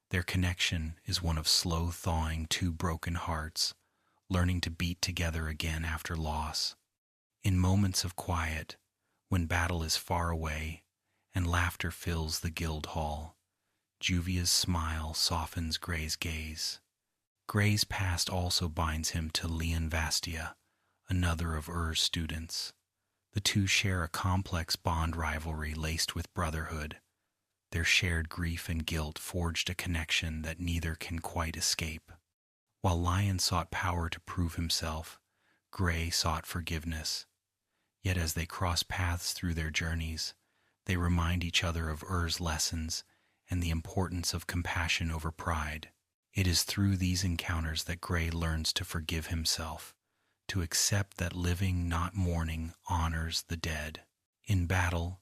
Their connection is one of slow thawing two broken hearts, learning to beat together again after loss. In moments of quiet, when battle is far away and laughter fills the guild hall, Juvia's smile softens Gray's gaze. Gray's past also binds him to Leon Vastia, another of Erza's students. The two share a complex bond rivalry laced with brotherhood. Their shared grief and guilt forged a connection that neither can quite escape. While Lion sought power to prove himself, Gray sought forgiveness. Yet as they cross paths through their journeys, they remind each other of Erza's lessons and the importance of compassion over pride. It is through these encounters that Gray learns to forgive himself, to accept that living, not mourning, honors the dead. In battle,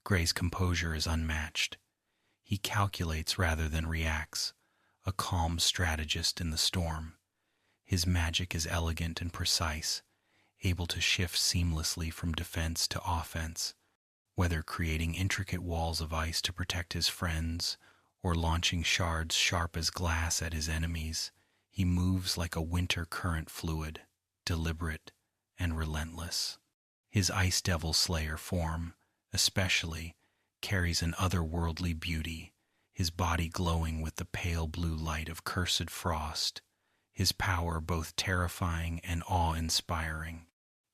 Gray's composure is unmatched. He calculates rather than reacts, a calm strategist in the storm. His magic is elegant and precise, able to shift seamlessly from defense to offense. Whether creating intricate walls of ice to protect his friends or launching shards sharp as glass at his enemies, he moves like a winter current fluid, deliberate and relentless. His ice devil slayer form, especially, carries an otherworldly beauty, his body glowing with the pale blue light of cursed frost, his power both terrifying and awe-inspiring.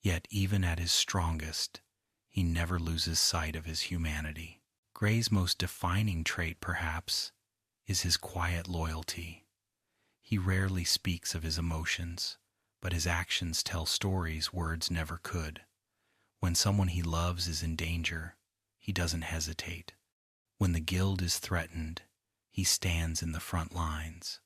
Yet even at his strongest, he never loses sight of his humanity. Gray's most defining trait, perhaps, is his quiet loyalty. He rarely speaks of his emotions, but his actions tell stories words never could. When someone he loves is in danger, he doesn't hesitate. When the guild is threatened, he stands in the front lines.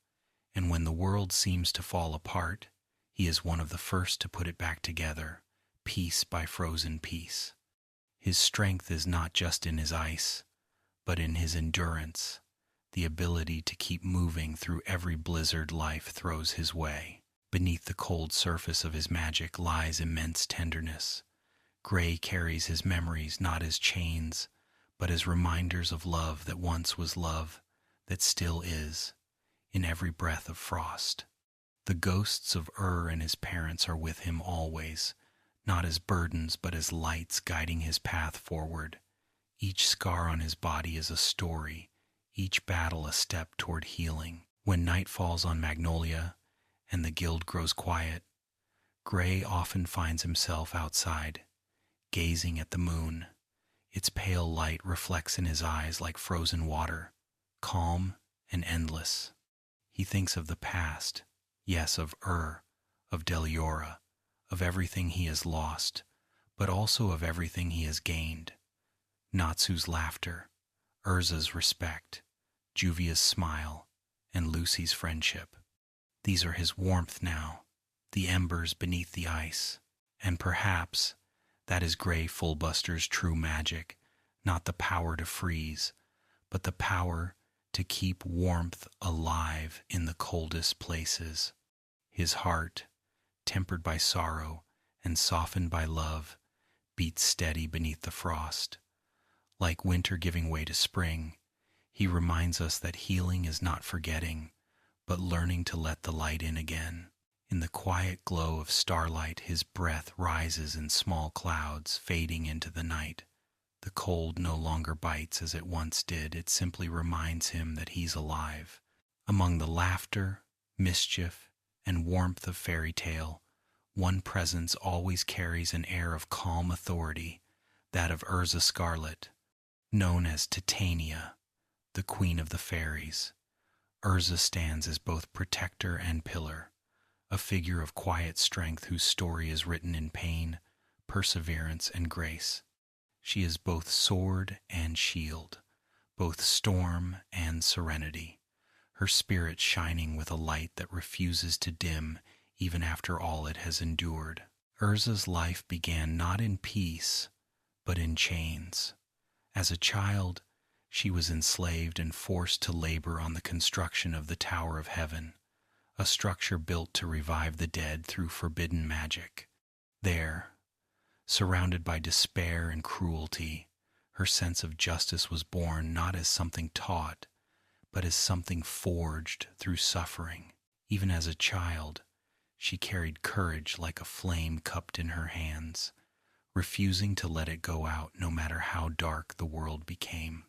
And when the world seems to fall apart, he is one of the first to put it back together, piece by frozen piece. His strength is not just in his ice, but in his endurance, the ability to keep moving through every blizzard life throws his way. Beneath the cold surface of his magic lies immense tenderness. Gray carries his memories not as chains, but as reminders of love that once was love, that still is, in every breath of frost. The ghosts of and his parents are with him always, not as burdens but as lights guiding his path forward. Each scar on his body is a story, each battle a step toward healing. When night falls on Magnolia and the guild grows quiet, Gray often finds himself outside, gazing at the moon. Its pale light reflects in his eyes like frozen water, calm and endless. He thinks of the past, yes, of of Deliora, of everything he has lost, but also of everything he has gained. Natsu's laughter, Erza's respect, Juvia's smile, and Lucy's friendship. These are his warmth now, the embers beneath the ice, and perhaps that is Gray Fullbuster's true magic, not the power to freeze, but the power to keep warmth alive in the coldest places. His heart, tempered by sorrow and softened by love, beats steady beneath the frost. Like winter giving way to spring, he reminds us that healing is not forgetting, but learning to let the light in again. In the quiet glow of starlight, his breath rises in small clouds, fading into the night. The cold no longer bites as it once did. It simply reminds him that he's alive. Among the laughter, mischief, and warmth of fairy tale, one presence always carries an air of calm authority, that of Erza Scarlet, known as Titania, the queen of the fairies. Erza stands as both protector and pillar, a figure of quiet strength whose story is written in pain, perseverance, and grace. She is both sword and shield, both storm and serenity, her spirit shining with a light that refuses to dim even after all it has endured. Erza's life began not in peace, but in chains. As a child, she was enslaved and forced to labor on the construction of the Tower of Heaven, a structure built to revive the dead through forbidden magic. There, surrounded by despair and cruelty, her sense of justice was born not as something taught, but as something forged through suffering. Even as a child, she carried courage like a flame cupped in her hands, refusing to let it go out no matter how dark the world became.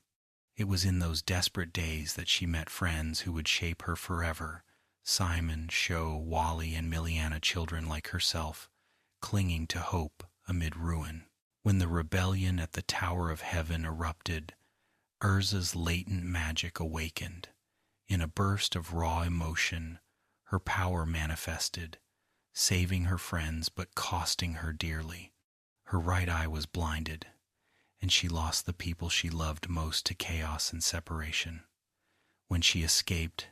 It was in those desperate days that she met friends who would shape her forever: Simon, Sho, Wally, and Miliana, children like herself, clinging to hope amid ruin. When the rebellion at the Tower of Heaven erupted, Erza's latent magic awakened. In a burst of raw emotion, her power manifested, saving her friends but costing her dearly. Her right eye was blinded, and she lost the people she loved most to chaos and separation. When she escaped,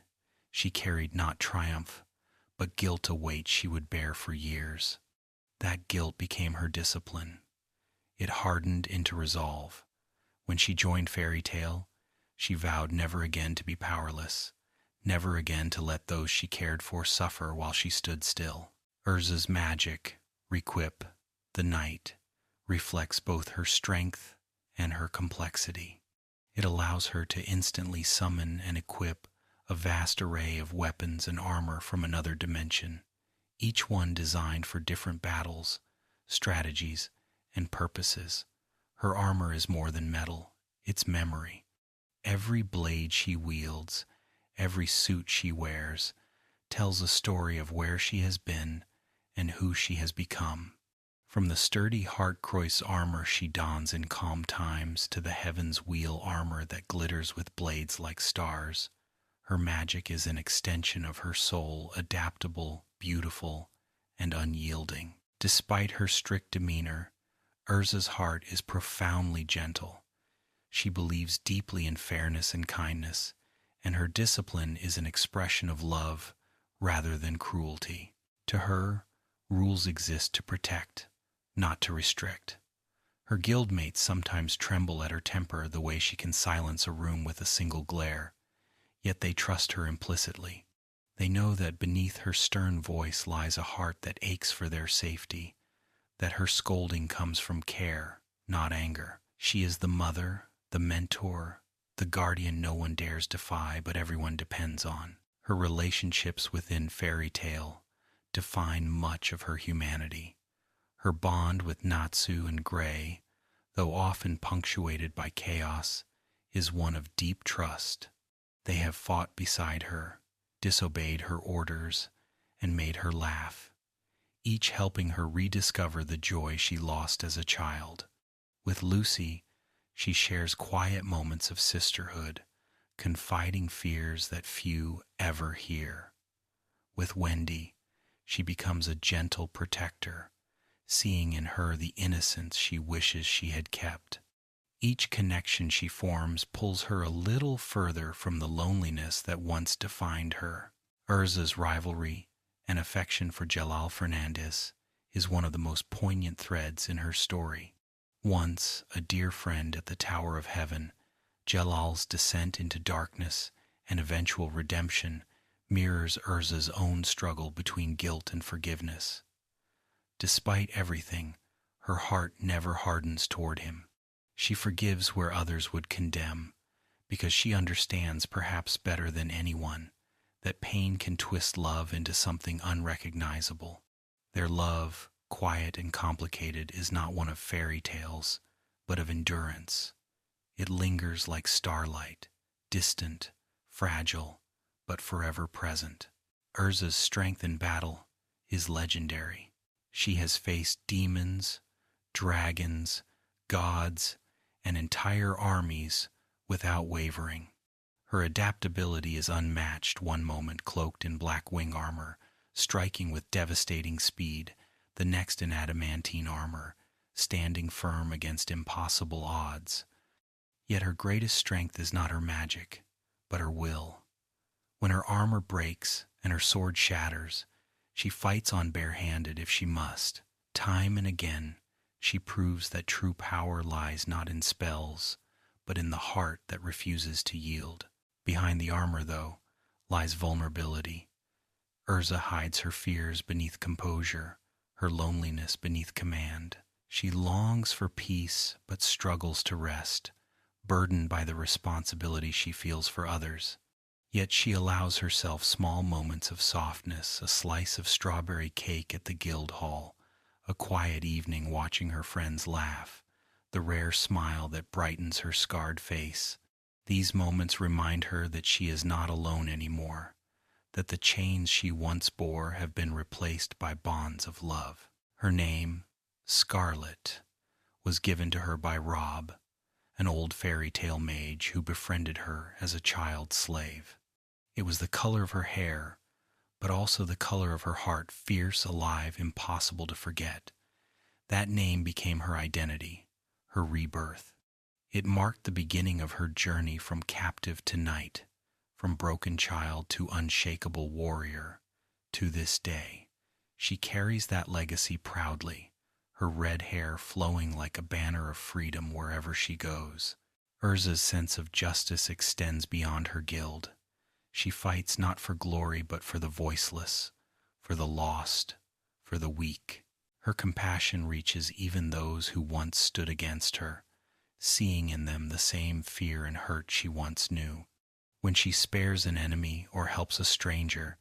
she carried not triumph, but guilt, a weight she would bear for years. That guilt became her discipline. It hardened into resolve. When she joined Fairy Tale, she vowed never again to be powerless, never again to let those she cared for suffer while she stood still. Erza's magic, Requip, the night, reflects both her strength and her complexity. It allows her to instantly summon and equip a vast array of weapons and armor from another dimension, each one designed for different battles, strategies, and purposes. Her armor is more than metal, it's memory. Every blade she wields, every suit she wears, tells a story of where she has been and who she has become. From the sturdy Hartkreuz armor she dons in calm times to the heaven's wheel armor that glitters with blades like stars, her magic is an extension of her soul, adaptable, beautiful, and unyielding. Despite her strict demeanor, Erza's heart is profoundly gentle. She believes deeply in fairness and kindness, and her discipline is an expression of love rather than cruelty. To her, rules exist to protect, not to restrict. Her guildmates sometimes tremble at her temper, the way she can silence a room with a single glare, yet they trust her implicitly. They know that beneath her stern voice lies a heart that aches for their safety, that her scolding comes from care, not anger. She is the mother, the mentor, the guardian no one dares defy but everyone depends on. Her relationships within Fairy Tale define much of her humanity. Her bond with Natsu and Gray, though often punctuated by chaos, is one of deep trust. They have fought beside her, disobeyed her orders, and made her laugh, each helping her rediscover the joy she lost as a child. With Lucy, she shares quiet moments of sisterhood, confiding fears that few ever hear. With Wendy, she becomes a gentle protector, seeing in her the innocence she wishes she had kept. Each connection she forms pulls her a little further from the loneliness that once defined her. Erza's rivalry and affection for Jalal Fernandez is one of the most poignant threads in her story. Once a dear friend at the Tower of Heaven, Jalal's descent into darkness and eventual redemption mirrors Erza's own struggle between guilt and forgiveness. Despite everything, her heart never hardens toward him. She forgives where others would condemn, because she understands perhaps better than anyone that pain can twist love into something unrecognizable. Their love, quiet and complicated, is not one of fairy tales, but of endurance. It lingers like starlight, distant, fragile, but forever present. Erza's strength in battle is legendary. She has faced demons, dragons, gods, and entire armies without wavering. Her adaptability is unmatched, one moment cloaked in black wing armor, striking with devastating speed, the next in adamantine armor, standing firm against impossible odds. Yet her greatest strength is not her magic, but her will. When her armor breaks and her sword shatters, she fights on barehanded if she must. Time and again, she proves that true power lies not in spells, but in the heart that refuses to yield. Behind the armor, though, lies vulnerability. Erza hides her fears beneath composure, her loneliness beneath command. She longs for peace, but struggles to rest, burdened by the responsibility she feels for others. Yet she allows herself small moments of softness, a slice of strawberry cake at the guild hall, a quiet evening watching her friends laugh, the rare smile that brightens her scarred face. These moments remind her that she is not alone anymore, that the chains she once bore have been replaced by bonds of love. Her name, Scarlet, was given to her by Rob, an old fairy tale mage who befriended her as a child slave. It was the color of her hair, but also the color of her heart, fierce, alive, impossible to forget. That name became her identity, her rebirth. It marked the beginning of her journey from captive to knight, from broken child to unshakable warrior. To this day, she carries that legacy proudly, her red hair flowing like a banner of freedom wherever she goes. Erza's sense of justice extends beyond her guild. She fights not for glory but for the voiceless, for the lost, for the weak. Her compassion reaches even those who once stood against her, seeing in them the same fear and hurt she once knew. When she spares an enemy or helps a stranger,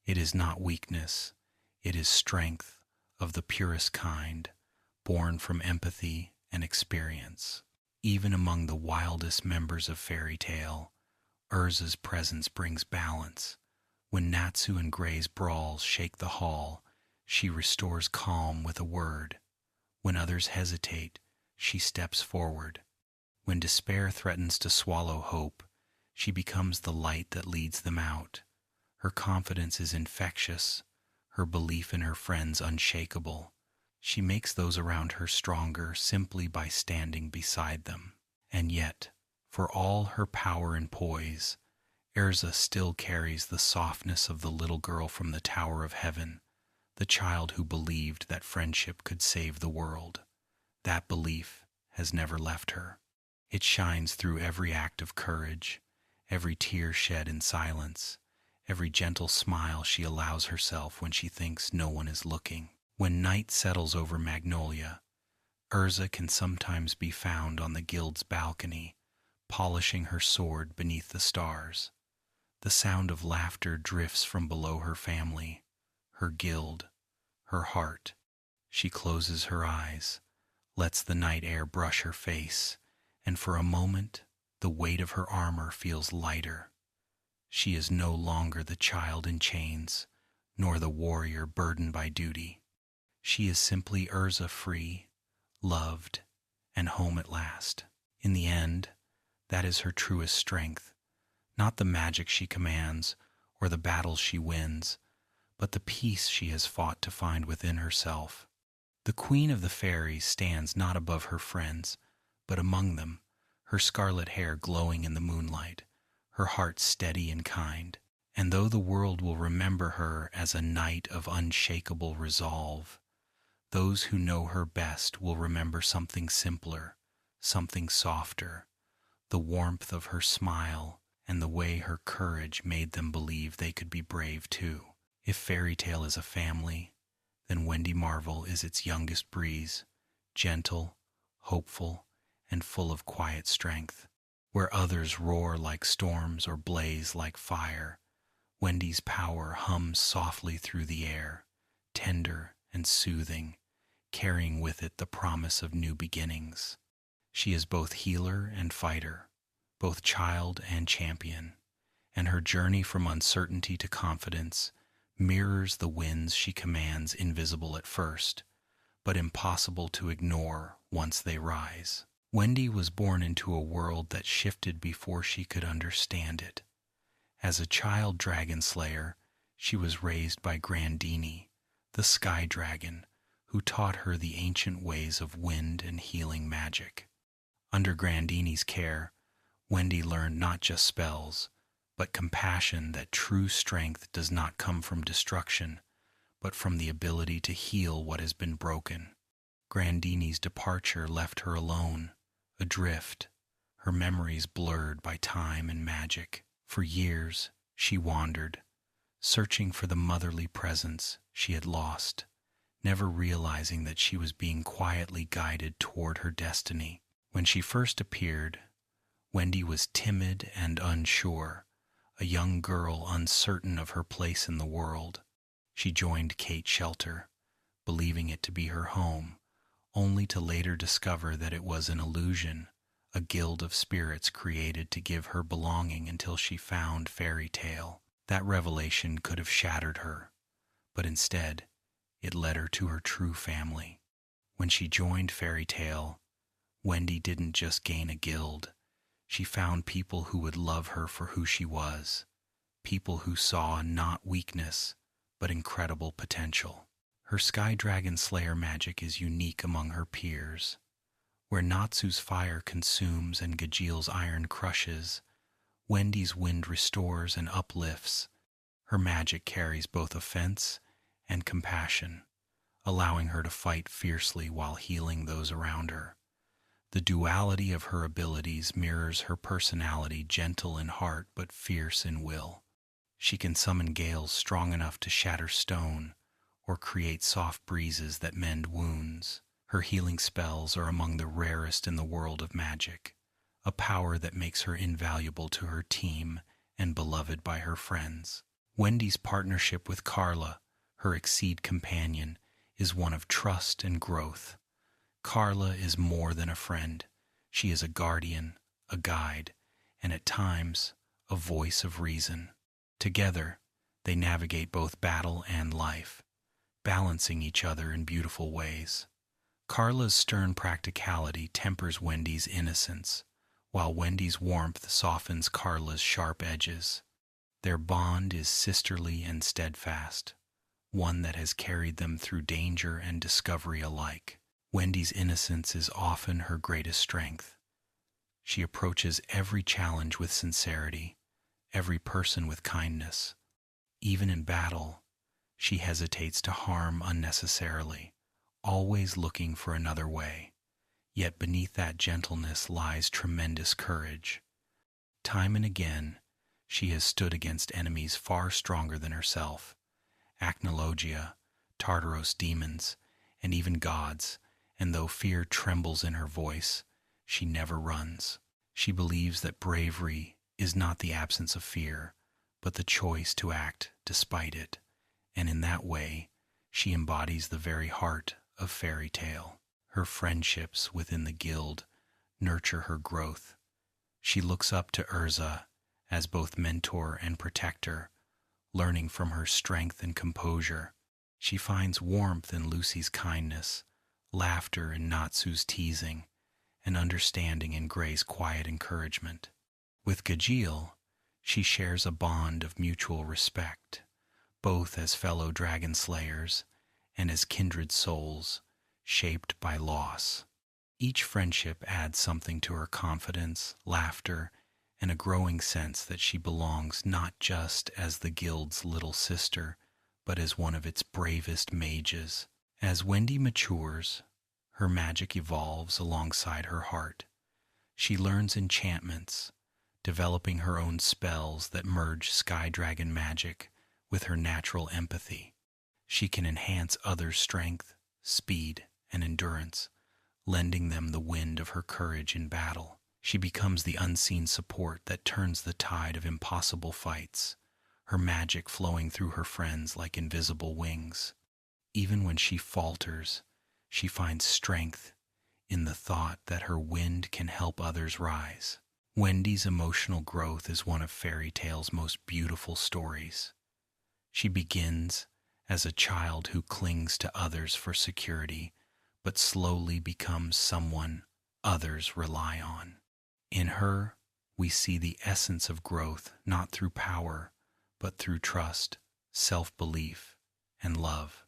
it is not weakness, it is strength of the purest kind, born from empathy and experience. Even among the wildest members of fairy tale, Erza's presence brings balance. When Natsu and Gray's brawls shake the hall, she restores calm with a word. When others hesitate, she steps forward. When despair threatens to swallow hope, she becomes the light that leads them out. Her confidence is infectious, her belief in her friends unshakable. She makes those around her stronger simply by standing beside them. And yet, for all her power and poise, Erza still carries the softness of the little girl from the Tower of Heaven, the child who believed that friendship could save the world. That belief has never left her. It shines through every act of courage, every tear shed in silence, every gentle smile she allows herself when she thinks no one is looking. When night settles over Magnolia, Erza can sometimes be found on the guild's balcony, polishing her sword beneath the stars. The sound of laughter drifts from below her family, her guild, her heart. She closes her eyes, lets the night air brush her face, and for a moment the weight of her armor feels lighter. She is no longer the child in chains, nor the warrior burdened by duty. She is simply Erza, free, loved, and home at last. In the end, that is her truest strength, not the magic she commands or the battles she wins, but the peace she has fought to find within herself. The Queen of the Fairies stands not above her friends, but among them, her scarlet hair glowing in the moonlight, her heart steady and kind. And though the world will remember her as a knight of unshakable resolve, those who know her best will remember something simpler, something softer, the warmth of her smile and the way her courage made them believe they could be brave too. If fairy tale is a family, then Wendy Marvel is its youngest breeze, gentle, hopeful, and full of quiet strength. Where others roar like storms or blaze like fire, Wendy's power hums softly through the air, tender and soothing, carrying with it the promise of new beginnings. She is both healer and fighter, both child and champion, and her journey from uncertainty to confidence mirrors the winds she commands, invisible at first, but impossible to ignore once they rise. Wendy was born into a world that shifted before she could understand it. As a child dragon slayer, she was raised by Grandini, the sky dragon, who taught her the ancient ways of wind and healing magic. Under Grandini's care, Wendy learned not just spells, but compassion, that true strength does not come from destruction, but from the ability to heal what has been broken. Grandini's departure left her alone, adrift, her memories blurred by time and magic. For years, she wandered, searching for the motherly presence she had lost, never realizing that she was being quietly guided toward her destiny. When she first appeared, Wendy was timid and unsure, a young girl uncertain of her place in the world. She joined Kate's shelter, believing it to be her home, only to later discover that it was an illusion, a guild of spirits created to give her belonging until she found fairy tale. That revelation could have shattered her, but instead, it led her to her true family. When she joined fairy tale, Wendy didn't just gain a guild. She found people who would love her for who she was, people who saw not weakness, but incredible potential. Her Sky Dragon Slayer magic is unique among her peers. Where Natsu's fire consumes and Gajil's iron crushes, Wendy's wind restores and uplifts. Her magic carries both offense and compassion, allowing her to fight fiercely while healing those around her. The duality of her abilities mirrors her personality, gentle in heart but fierce in will. She can summon gales strong enough to shatter stone or create soft breezes that mend wounds. Her healing spells are among the rarest in the world of magic, a power that makes her invaluable to her team and beloved by her friends. Wendy's partnership with Carla, her Exceed companion, is one of trust and growth. Carla is more than a friend. She is a guardian, a guide, and at times, a voice of reason. Together, they navigate both battle and life, balancing each other in beautiful ways. Carla's stern practicality tempers Wendy's innocence, while Wendy's warmth softens Carla's sharp edges. Their bond is sisterly and steadfast, one that has carried them through danger and discovery alike. Wendy's innocence is often her greatest strength. She approaches every challenge with sincerity, every person with kindness. Even in battle, she hesitates to harm unnecessarily, always looking for another way. Yet beneath that gentleness lies tremendous courage. Time and again, she has stood against enemies far stronger than herself, Acnologia, Tartaros demons, and even gods, and though fear trembles in her voice, she never runs. She believes that bravery is not the absence of fear, but the choice to act despite it, and in that way, she embodies the very heart of fairy tale. Her friendships within the guild nurture her growth. She looks up to Erza as both mentor and protector, learning from her strength and composure. She finds warmth in Lucy's kindness, laughter in Natsu's teasing, and understanding in Gray's quiet encouragement. With Gajeel, she shares a bond of mutual respect, both as fellow dragon slayers and as kindred souls, shaped by loss. Each friendship adds something to her confidence, laughter, and a growing sense that she belongs not just as the guild's little sister, but as one of its bravest mages. As Wendy matures, her magic evolves alongside her heart. She learns enchantments, developing her own spells that merge sky dragon magic with her natural empathy. She can enhance others' strength, speed, and endurance, lending them the wind of her courage in battle. She becomes the unseen support that turns the tide of impossible fights, her magic flowing through her friends like invisible wings. Even when she falters, she finds strength in the thought that her wind can help others rise. Wendy's emotional growth is one of fairy tale's most beautiful stories. She begins as a child who clings to others for security, but slowly becomes someone others rely on. In her, we see the essence of growth not through power, but through trust, self-belief, and love.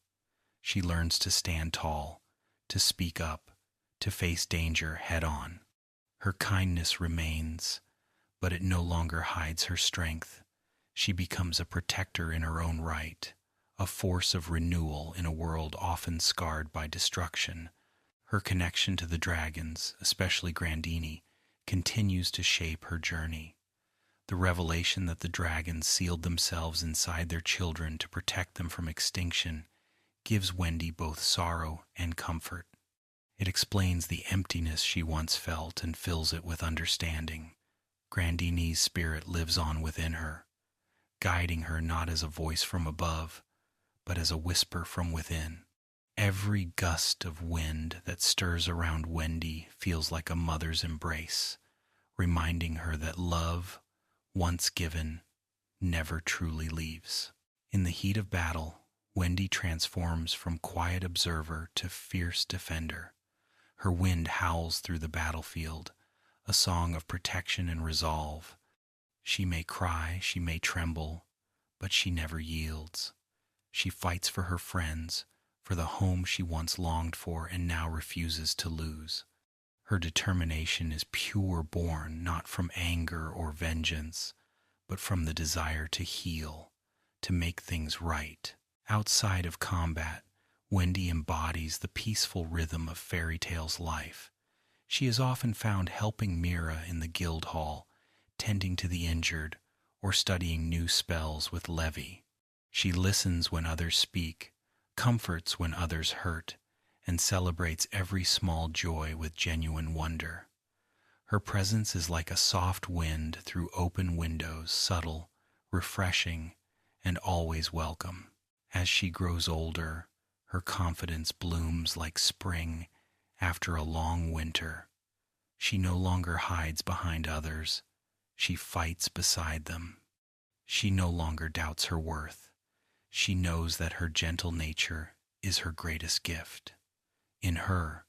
She learns to stand tall, to speak up, to face danger head-on. Her kindness remains, but it no longer hides her strength. She becomes a protector in her own right, a force of renewal in a world often scarred by destruction. Her connection to the dragons, especially Grandini, continues to shape her journey. The revelation that the dragons sealed themselves inside their children to protect them from extinction gives Wendy both sorrow and comfort. It explains the emptiness she once felt and fills it with understanding. Grandini's spirit lives on within her, guiding her not as a voice from above, but as a whisper from within. Every gust of wind that stirs around Wendy feels like a mother's embrace, reminding her that love, once given, never truly leaves. In the heat of battle, Wendy transforms from quiet observer to fierce defender. Her wind howls through the battlefield, a song of protection and resolve. She may cry, she may tremble, but she never yields. She fights for her friends, for the home she once longed for and now refuses to lose. Her determination is pure born not from anger or vengeance, but from the desire to heal, to make things right. Outside of combat, Wendy embodies the peaceful rhythm of fairy tale's life. She is often found helping Mira in the guild hall, tending to the injured, or studying new spells with Levi. She listens when others speak, comforts when others hurt, and celebrates every small joy with genuine wonder. Her presence is like a soft wind through open windows, subtle, refreshing, and always welcome. As she grows older, her confidence blooms like spring after a long winter. She no longer hides behind others, she fights beside them. She no longer doubts her worth. She knows that her gentle nature is her greatest gift. In her,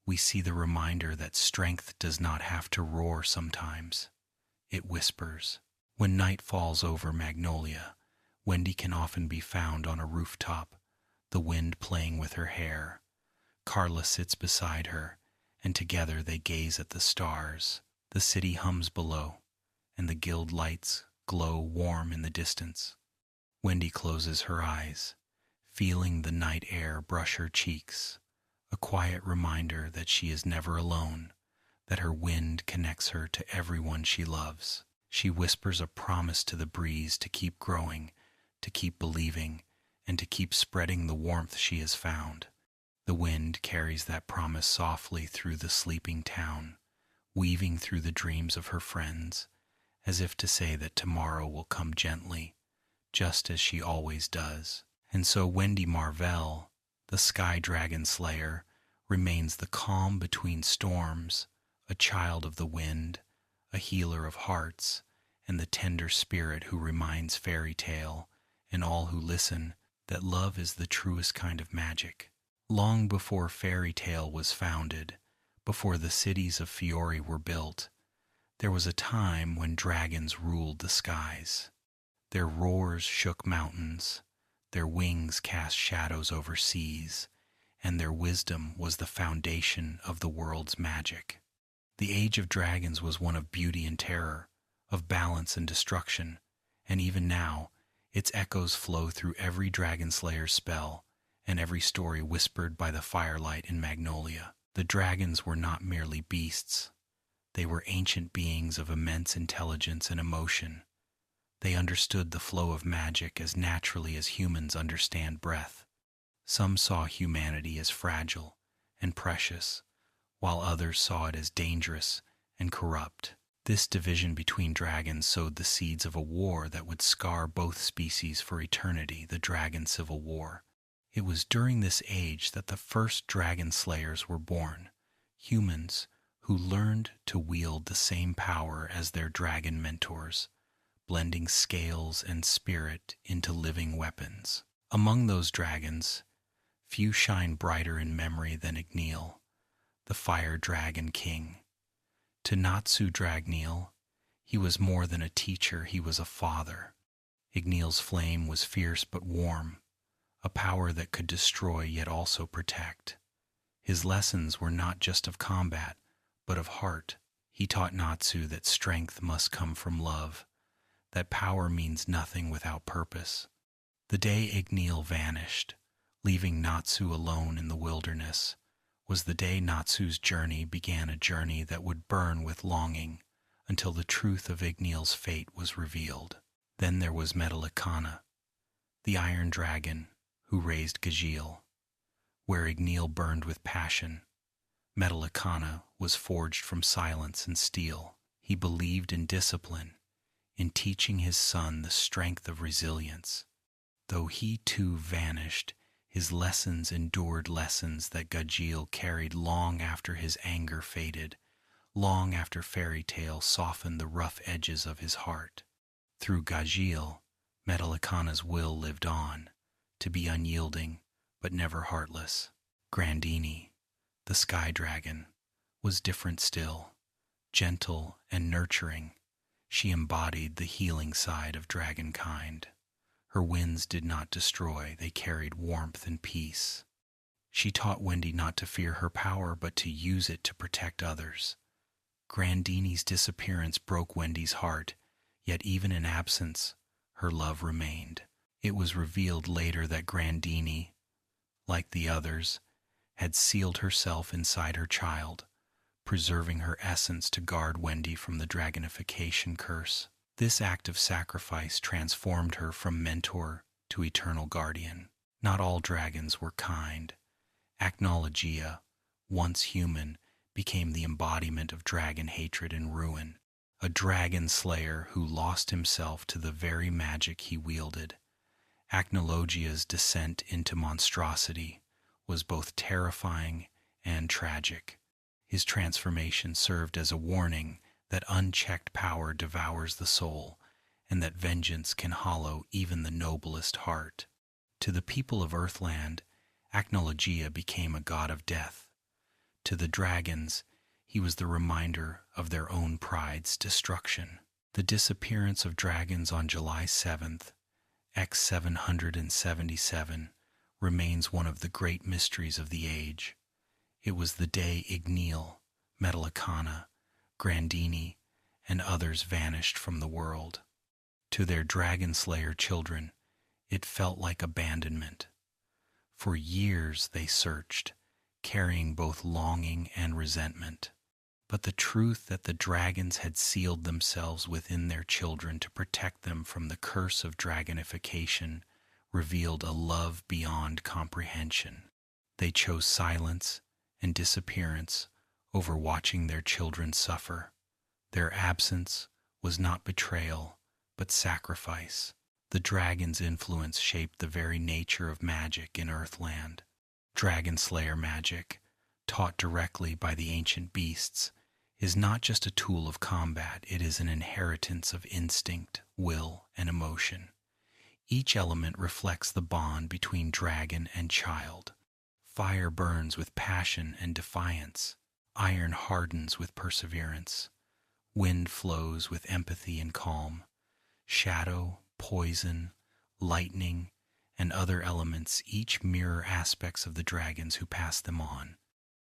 we see the reminder that strength does not have to roar sometimes. It whispers. When night falls over Magnolia, Wendy can often be found on a rooftop, the wind playing with her hair. Carla sits beside her, and together they gaze at the stars. The city hums below, and the guild lights glow warm in the distance. Wendy closes her eyes, feeling the night air brush her cheeks, a quiet reminder that she is never alone, that her wind connects her to everyone she loves. She whispers a promise to the breeze to keep growing, to keep believing, and to keep spreading the warmth she has found. The wind carries that promise softly through the sleeping town, weaving through the dreams of her friends, as if to say that tomorrow will come gently, just as she always does. And so Wendy Marvell, the Sky Dragon Slayer, remains the calm between storms, a child of the wind, a healer of hearts, and the tender spirit who reminds fairy tale and all who listen that love is the truest kind of magic. Long before fairy tale was founded, before the cities of Fiore were built, there was a time when dragons ruled the skies. Their roars shook mountains, their wings cast shadows over seas, and their wisdom was the foundation of the world's magic. The age of dragons was one of beauty and terror, of balance and destruction, and even now, its echoes flow through every dragon slayer's spell and every story whispered by the firelight in Magnolia. The dragons were not merely beasts. They were ancient beings of immense intelligence and emotion. They understood the flow of magic as naturally as humans understand breath. Some saw humanity as fragile and precious, while others saw it as dangerous and corrupt. This division between dragons sowed the seeds of a war that would scar both species for eternity, the Dragon Civil War. It was during this age that the first dragon slayers were born, humans who learned to wield the same power as their dragon mentors, blending scales and spirit into living weapons. Among those dragons, few shine brighter in memory than Igneel, the Fire Dragon King. To Natsu Dragneel, he was more than a teacher, he was a father. Igneel's flame was fierce but warm, a power that could destroy yet also protect. His lessons were not just of combat, but of heart. He taught Natsu that strength must come from love, that power means nothing without purpose. The day Igneel vanished, leaving Natsu alone in the wilderness, was the day Natsu's journey began, a journey that would burn with longing until the truth of Igneel's fate was revealed. Then there was Metallicana, the Iron Dragon who raised Gajiel. Where Igneel burned with passion, Metallicana was forged from silence and steel. He believed in discipline, in teaching his son the strength of resilience. Though he too vanished, his lessons endured, lessons that Gajiel carried long after his anger faded, long after fairy tale softened the rough edges of his heart. Through Gajiel, Metallicana's will lived on, to be unyielding but never heartless. Grandini, the Sky Dragon, was different still, gentle and nurturing. She embodied the healing side of dragonkind. Her winds did not destroy, they carried warmth and peace. She taught Wendy not to fear her power, but to use it to protect others. Grandini's disappearance broke Wendy's heart, yet even in absence, her love remained. It was revealed later that Grandini, like the others, had sealed herself inside her child, preserving her essence to guard Wendy from the dragonification curse. This act of sacrifice transformed her from mentor to eternal guardian. Not all dragons were kind, Acnologia, once human, became the embodiment of dragon hatred and ruin, a dragon slayer who lost himself to the very magic he wielded. Acnologia's descent into monstrosity was both terrifying and tragic. His transformation served as a warning that unchecked power devours the soul, and that vengeance can hollow even the noblest heart. To the people of Earthland, Acnologia became a god of death. To the dragons, he was the reminder of their own pride's destruction. The disappearance of dragons on July 7th, X777, remains one of the great mysteries of the age. It was the day Igneel, Metallicana, Grandini, and others vanished from the world. To their dragon slayer children, it felt like abandonment. For years they searched, carrying both longing and resentment. But the truth that the dragons had sealed themselves within their children to protect them from the curse of dragonification revealed a love beyond comprehension. They chose silence and disappearance over watching their children suffer. Their absence was not betrayal, but sacrifice. The dragon's influence shaped the very nature of magic in Earthland. Dragon Slayer magic, taught directly by the ancient beasts, is not just a tool of combat, it is an inheritance of instinct, will, and emotion. Each element reflects the bond between dragon and child. Fire burns with passion and defiance. Iron hardens with perseverance. Wind flows with empathy and calm. Shadow, poison, lightning, and other elements each mirror aspects of the dragons who pass them on.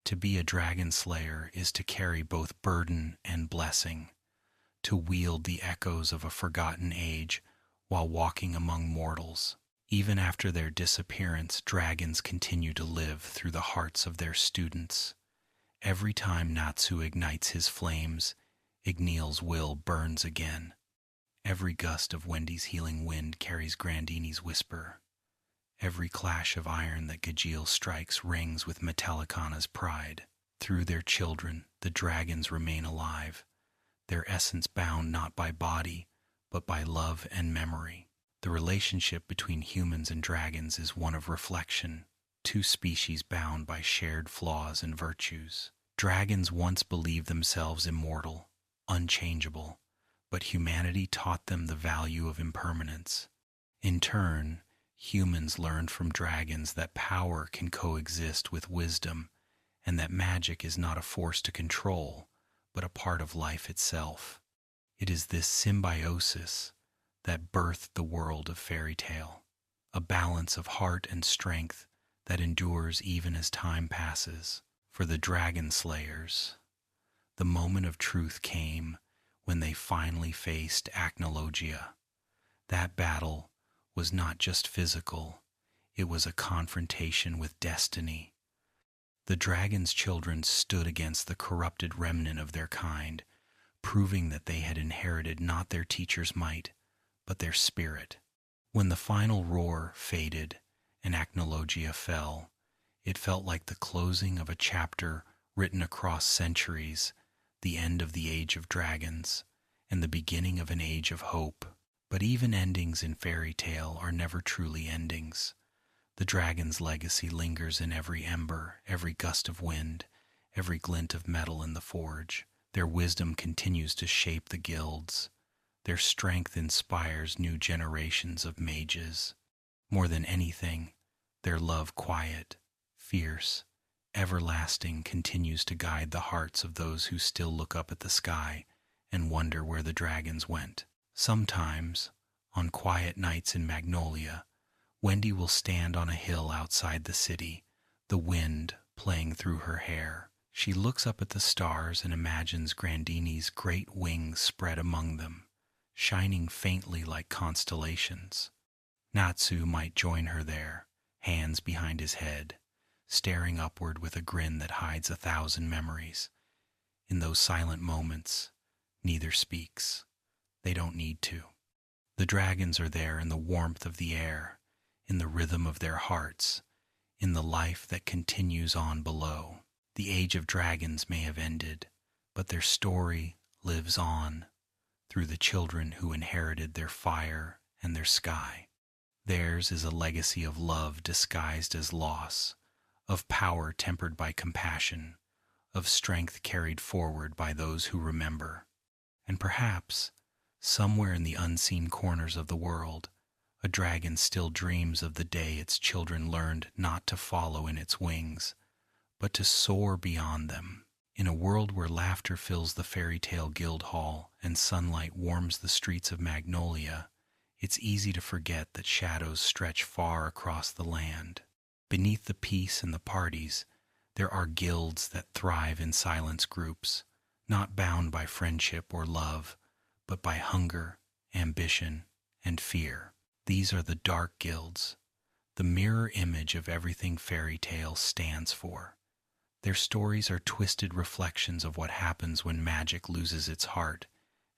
To be a dragon slayer is to carry both burden and blessing, to wield the echoes of a forgotten age while walking among mortals. Even after their disappearance, dragons continue to live through the hearts of their students. Every time Natsu ignites his flames, Igneel's will burns again. Every gust of Wendy's healing wind carries Grandini's whisper. Every clash of iron that Gajeel strikes rings with Metallicana's pride. Through their children, the dragons remain alive, their essence bound not by body, but by love and memory. The relationship between humans and dragons is one of reflection, two species bound by shared flaws and virtues. Dragons once believed themselves immortal, unchangeable, but humanity taught them the value of impermanence. In turn, humans learned from dragons that power can coexist with wisdom, and that magic is not a force to control, but a part of life itself. It is this symbiosis that birthed the world of fairy tale, a balance of heart and strength that endures even as time passes. For the dragon slayers, the moment of truth came when they finally faced Acnologia. That battle was not just physical, it was a confrontation with destiny. The dragon's children stood against the corrupted remnant of their kind, proving that they had inherited not their teacher's might, but their spirit. When the final roar faded and Acnologia fell, it felt like the closing of a chapter written across centuries, the end of the age of dragons, and the beginning of an age of hope. But even endings in fairy tale are never truly endings. The dragon's legacy lingers in every ember, every gust of wind, every glint of metal in the forge. Their wisdom continues to shape the guilds. Their strength inspires new generations of mages. More than anything, their love, quiet, fierce, everlasting, continues to guide the hearts of those who still look up at the sky and wonder where the dragons went. Sometimes, on quiet nights in Magnolia, Wendy will stand on a hill outside the city, the wind playing through her hair. She looks up at the stars and imagines Grandini's great wings spread among them, shining faintly like constellations. Natsu might join her there, hands behind his head, staring upward with a grin that hides 1,000 memories. In those silent moments, neither speaks. They don't need to. The dragons are there in the warmth of the air, in the rhythm of their hearts, in the life that continues on below. The age of dragons may have ended, but their story lives on through the children who inherited their fire and their sky. Theirs is a legacy of love disguised as loss, of power tempered by compassion, of strength carried forward by those who remember. And perhaps, somewhere in the unseen corners of the world, a dragon still dreams of the day its children learned not to follow in its wings, but to soar beyond them. In a world where laughter fills the fairy tale guild hall and sunlight warms the streets of Magnolia, it's easy to forget that shadows stretch far across the land. Beneath the peace and the parties, there are guilds that thrive in silence groups, not bound by friendship or love, but by hunger, ambition, and fear. These are the dark guilds, the mirror image of everything fairy tale stands for. Their stories are twisted reflections of what happens when magic loses its heart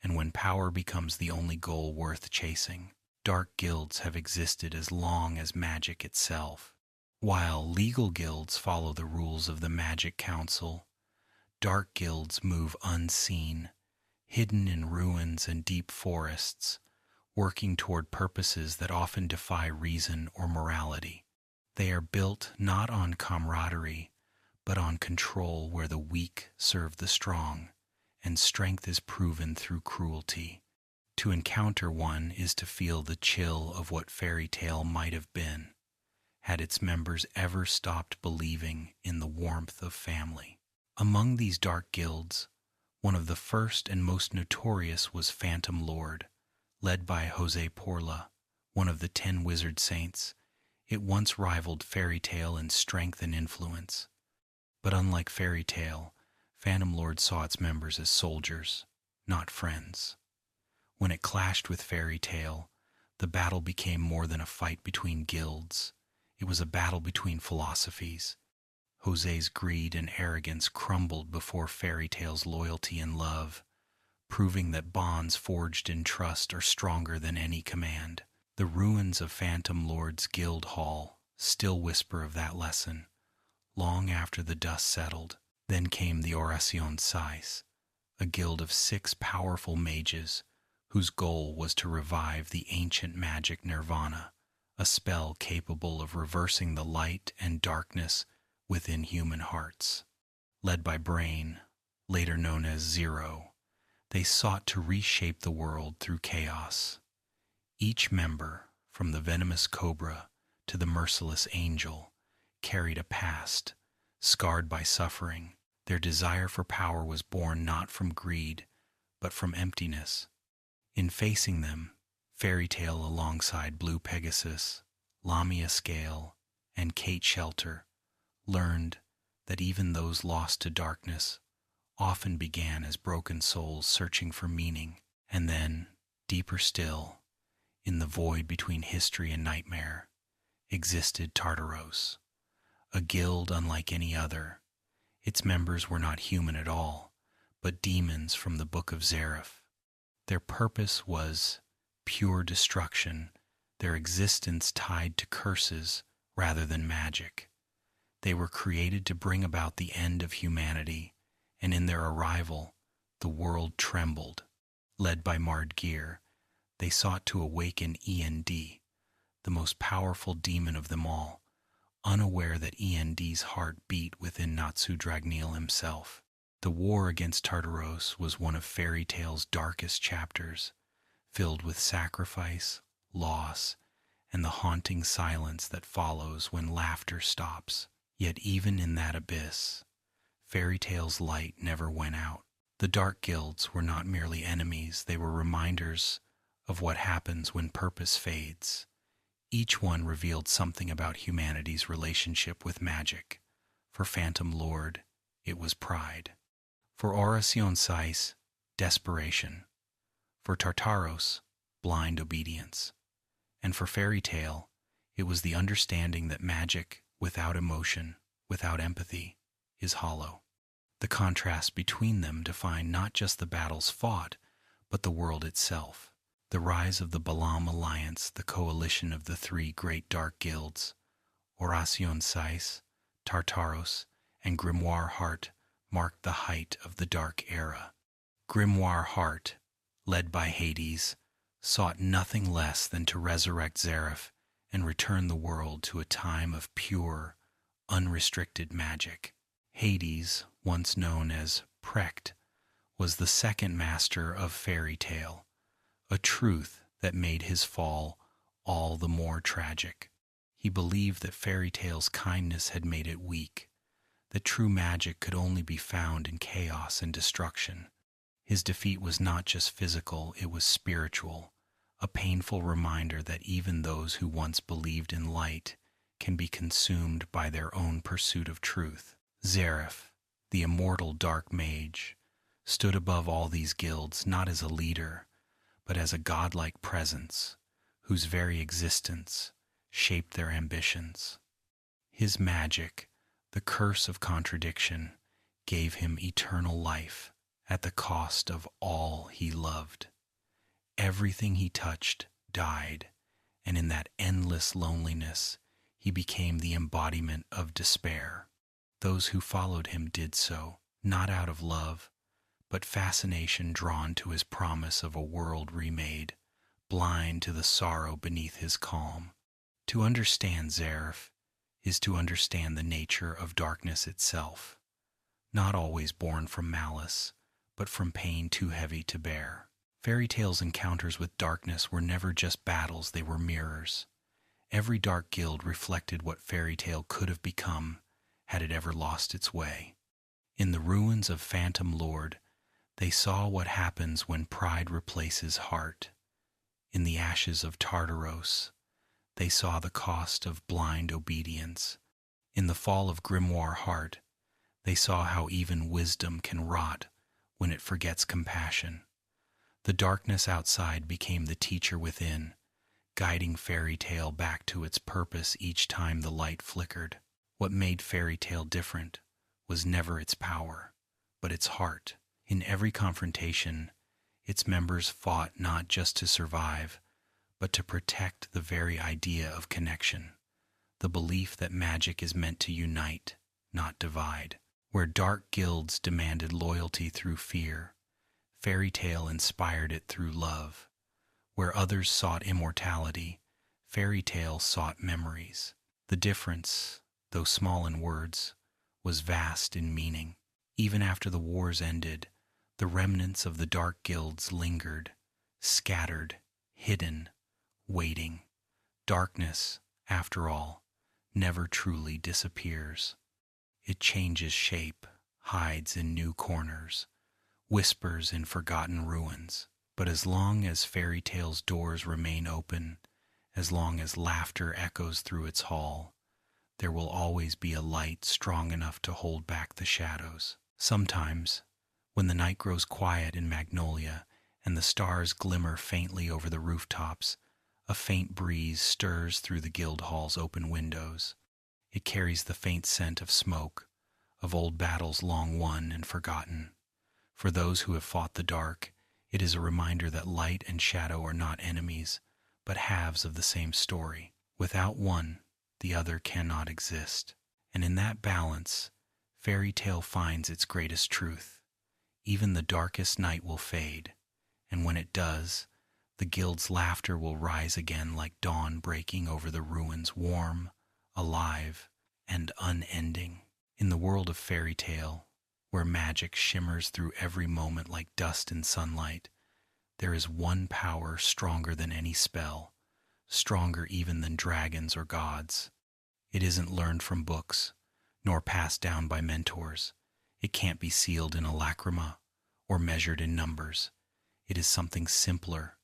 and when power becomes the only goal worth chasing. Dark guilds have existed as long as magic itself. While legal guilds follow the rules of the Magic Council, dark guilds move unseen, hidden in ruins and deep forests, working toward purposes that often defy reason or morality. They are built not on camaraderie, but on control, where the weak serve the strong, and strength is proven through cruelty. To encounter one is to feel the chill of what fairy tale might have been, had its members ever stopped believing in the warmth of family. Among these dark guilds, one of the first and most notorious was Phantom Lord, led by Jose Porla, one of the 10 wizard saints. It once rivaled fairy tale in strength and influence. But unlike fairy tale, Phantom Lord saw its members as soldiers, not friends. When it clashed with fairy tale, the battle became more than a fight between guilds. It was a battle between philosophies. Jose's greed and arrogance crumbled before fairy tale's loyalty and love, proving that bonds forged in trust are stronger than any command. The ruins of Phantom Lord's guild hall still whisper of that lesson, long after the dust settled. Then came the Oración Sais, a guild of 6 powerful mages whose goal was to revive the ancient magic nirvana, a spell capable of reversing the light and darkness within human hearts. Led by Brain, later known as Zero, they sought to reshape the world through chaos. Each member, from the venomous cobra to the merciless angel, carried a past, scarred by suffering. Their desire for power was born not from greed, but from emptiness. In facing them, Fairy Tale alongside Blue Pegasus, Lamia Scale, and Kate Shelter learned that even those lost to darkness often began as broken souls searching for meaning. And then, deeper still, in the void between history and nightmare, existed Tartaros, a guild unlike any other. Its members were not human at all, but demons from the Book of Zareth. Their purpose was pure destruction, their existence tied to curses rather than magic. They were created to bring about the end of humanity, and in their arrival, the world trembled. Led by Mardgeir, they sought to awaken END, the most powerful demon of them all, unaware that END's heart beat within Natsu Dragneel himself. The war against Tartaros was one of Fairy Tale's darkest chapters, filled with sacrifice, loss, and the haunting silence that follows when laughter stops. Yet even in that abyss, Fairy Tale's light never went out. The Dark Guilds were not merely enemies, they were reminders of what happens when purpose fades. Each one revealed something about humanity's relationship with magic. For Phantom Lord, it was pride. For Oración Sais, desperation. For Tartaros, blind obedience. And for Fairy Tale, it was the understanding that magic, without emotion, without empathy, is hollow. The contrast between them defined not just the battles fought, but the world itself. The rise of the Balam Alliance, the coalition of the 3 great dark guilds, Oration Sais, Tartaros, and Grimoire Heart marked the height of the Dark Era. Grimoire Heart, led by Hades, sought nothing less than to resurrect Zareth and return the world to a time of pure, unrestricted magic. Hades, once known as Precht, was the second master of fairy tale, a truth that made his fall all the more tragic. He believed that fairy tale's kindness had made it weak, that true magic could only be found in chaos and destruction. His defeat was not just physical, it was spiritual, a painful reminder that even those who once believed in light can be consumed by their own pursuit of truth. Zareth, the immortal dark mage, stood above all these guilds not as a leader, but as a godlike presence whose very existence shaped their ambitions. His magic, the curse of contradiction, gave him eternal life at the cost of all he loved. Everything he touched died, and in that endless loneliness, he became the embodiment of despair. Those who followed him did so, not out of love, but fascination drawn to his promise of a world remade, blind to the sorrow beneath his calm. To understand Zareth is to understand the nature of darkness itself, not always born from malice, but from pain too heavy to bear. Fairy tale's encounters with darkness were never just battles, they were mirrors. Every dark guild reflected what fairy tale could have become had it ever lost its way. In the ruins of Phantom Lord, they saw what happens when pride replaces heart. In the ashes of Tartaros, they saw the cost of blind obedience. In the fall of Grimoire Heart, they saw how even wisdom can rot when it forgets compassion. The darkness outside became the teacher within, guiding fairy tale back to its purpose each time the light flickered. What made fairy tale different was never its power, but its heart. In every confrontation, its members fought not just to survive, but to protect the very idea of connection, the belief that magic is meant to unite, not divide. Where dark guilds demanded loyalty through fear, fairy tale inspired it through love. Where others sought immortality, fairy tale sought memories. The difference, though small in words, was vast in meaning. Even after the wars ended, the remnants of the dark guilds lingered, scattered, hidden, waiting. Darkness, after all, never truly disappears. It changes shape, hides in new corners, whispers in forgotten ruins. But as long as fairy tale's doors remain open, as long as laughter echoes through its hall, there will always be a light strong enough to hold back the shadows. Sometimes, when the night grows quiet in Magnolia and the stars glimmer faintly over the rooftops, a faint breeze stirs through the guild hall's open windows. It carries the faint scent of smoke, of old battles long won and forgotten. For those who have fought the dark, it is a reminder that light and shadow are not enemies, but halves of the same story. Without one, the other cannot exist. And in that balance, fairy tale finds its greatest truth. Even the darkest night will fade, and when it does, the guild's laughter will rise again like dawn breaking over the ruins, warm, alive, and unending. In the world of fairy tale, where magic shimmers through every moment like dust in sunlight, there is one power stronger than any spell, stronger even than dragons or gods. It isn't learned from books, nor passed down by mentors. It can't be sealed in a lacrima or measured in numbers. It is something simpler,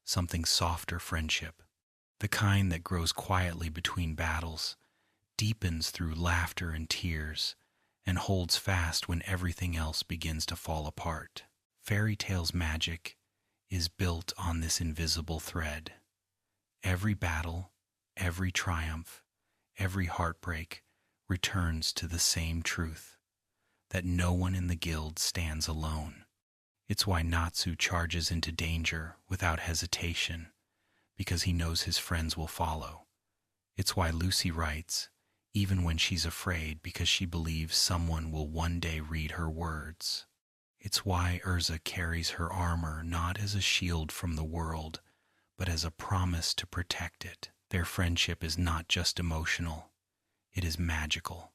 something softer friendship, the kind that grows quietly between battles, deepens through laughter and tears, and holds fast when everything else begins to fall apart. Fairy tale's magic is built on this invisible thread. Every battle, every triumph, every heartbreak returns to the same truth, that no one in the guild stands alone. It's why Natsu charges into danger without hesitation, because he knows his friends will follow. It's why Lucy writes, even when she's afraid because she believes someone will one day read her words. It's why Erza carries her armor not as a shield from the world, but as a promise to protect it. Their friendship is not just emotional, it is magical,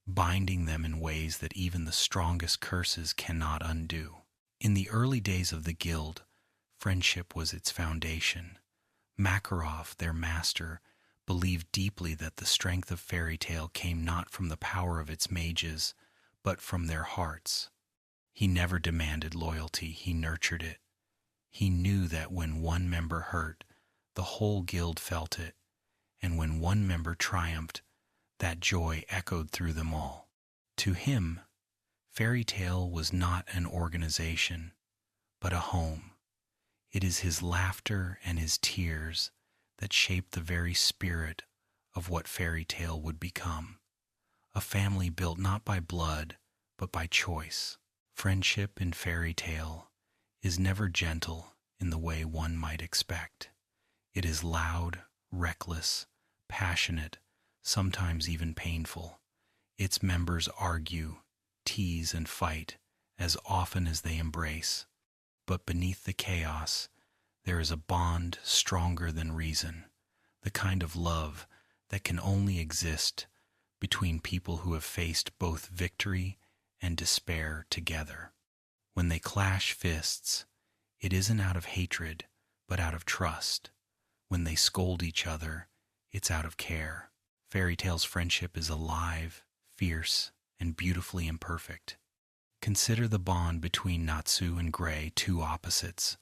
binding them in ways that even the strongest curses cannot undo. In the early days of the guild, friendship was its foundation. Makarov, their master, believed deeply that the strength of Fairy Tale came not from the power of its mages, but from their hearts. He never demanded loyalty, he nurtured it. He knew that when one member hurt, the whole guild felt it, and when one member triumphed, that joy echoed through them all. To him, Fairy Tale was not an organization, but a home. It is his laughter and his tears that shaped the very spirit of what Fairy Tale would become. A family built not by blood, but by choice. Friendship in Fairy Tale is never gentle in the way one might expect. It is loud, reckless, passionate, sometimes even painful. Its members argue, tease, and fight as often as they embrace. But beneath the chaos, there is a bond stronger than reason, the kind of love that can only exist between people who have faced both victory and despair together. When they clash fists, it isn't out of hatred, but out of trust. When they scold each other, it's out of care. Fairy Tale's friendship is alive, fierce, and beautifully imperfect. Consider the bond between Natsu and Gray, two opposites,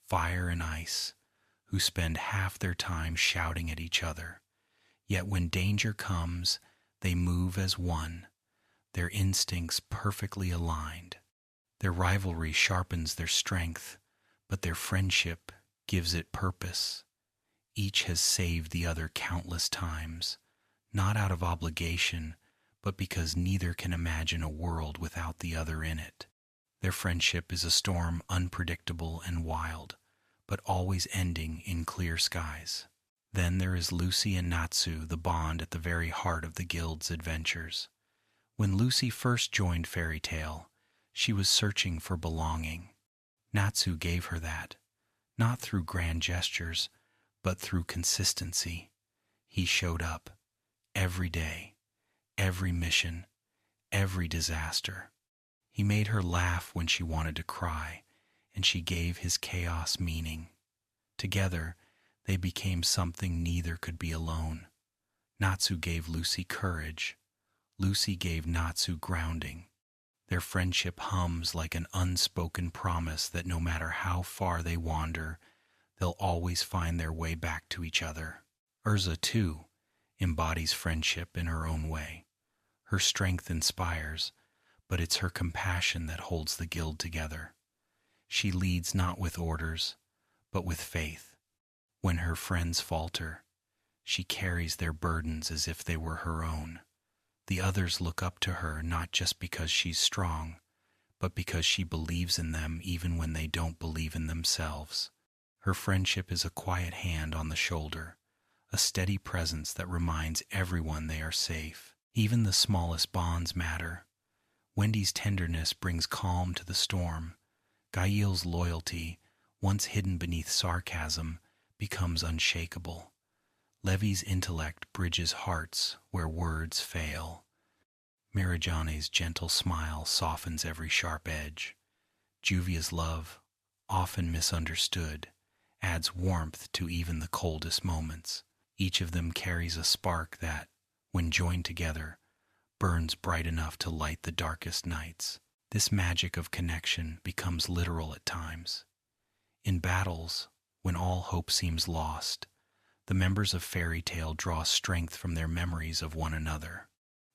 fire and ice, who spend half their time shouting at each other. Yet when danger comes, they move as one, their instincts perfectly aligned. Their rivalry sharpens their strength, but their friendship gives it purpose. Each has saved the other countless times, not out of obligation, but because neither can imagine a world without the other in it. Their friendship is a storm unpredictable and wild, but always ending in clear skies. Then there is Lucy and Natsu, the bond at the very heart of the guild's adventures. When Lucy first joined Fairy Tale, she was searching for belonging. Natsu gave her that, not through grand gestures, but through consistency. He showed up, every day, every mission, every disaster. He made her laugh when she wanted to cry, and she gave his chaos meaning. Together, they became something neither could be alone. Natsu gave Lucy courage. Lucy gave Natsu grounding. Their friendship hums like an unspoken promise that no matter how far they wander, they'll always find their way back to each other. Erza, too, embodies friendship in her own way. Her strength inspires, but it's her compassion that holds the guild together. She leads not with orders, but with faith. When her friends falter, she carries their burdens as if they were her own. The others look up to her not just because she's strong, but because she believes in them even when they don't believe in themselves. Her friendship is a quiet hand on the shoulder, a steady presence that reminds everyone they are safe. Even the smallest bonds matter. Wendy's tenderness brings calm to the storm. Gail's loyalty, once hidden beneath sarcasm, becomes unshakable. Levy's intellect bridges hearts where words fail. Mirajane's gentle smile softens every sharp edge. Juvia's love, often misunderstood, adds warmth to even the coldest moments. Each of them carries a spark that, when joined together, burns bright enough to light the darkest nights. This magic of connection becomes literal at times. In battles, when all hope seems lost, the members of Fairy Tale draw strength from their memories of one another.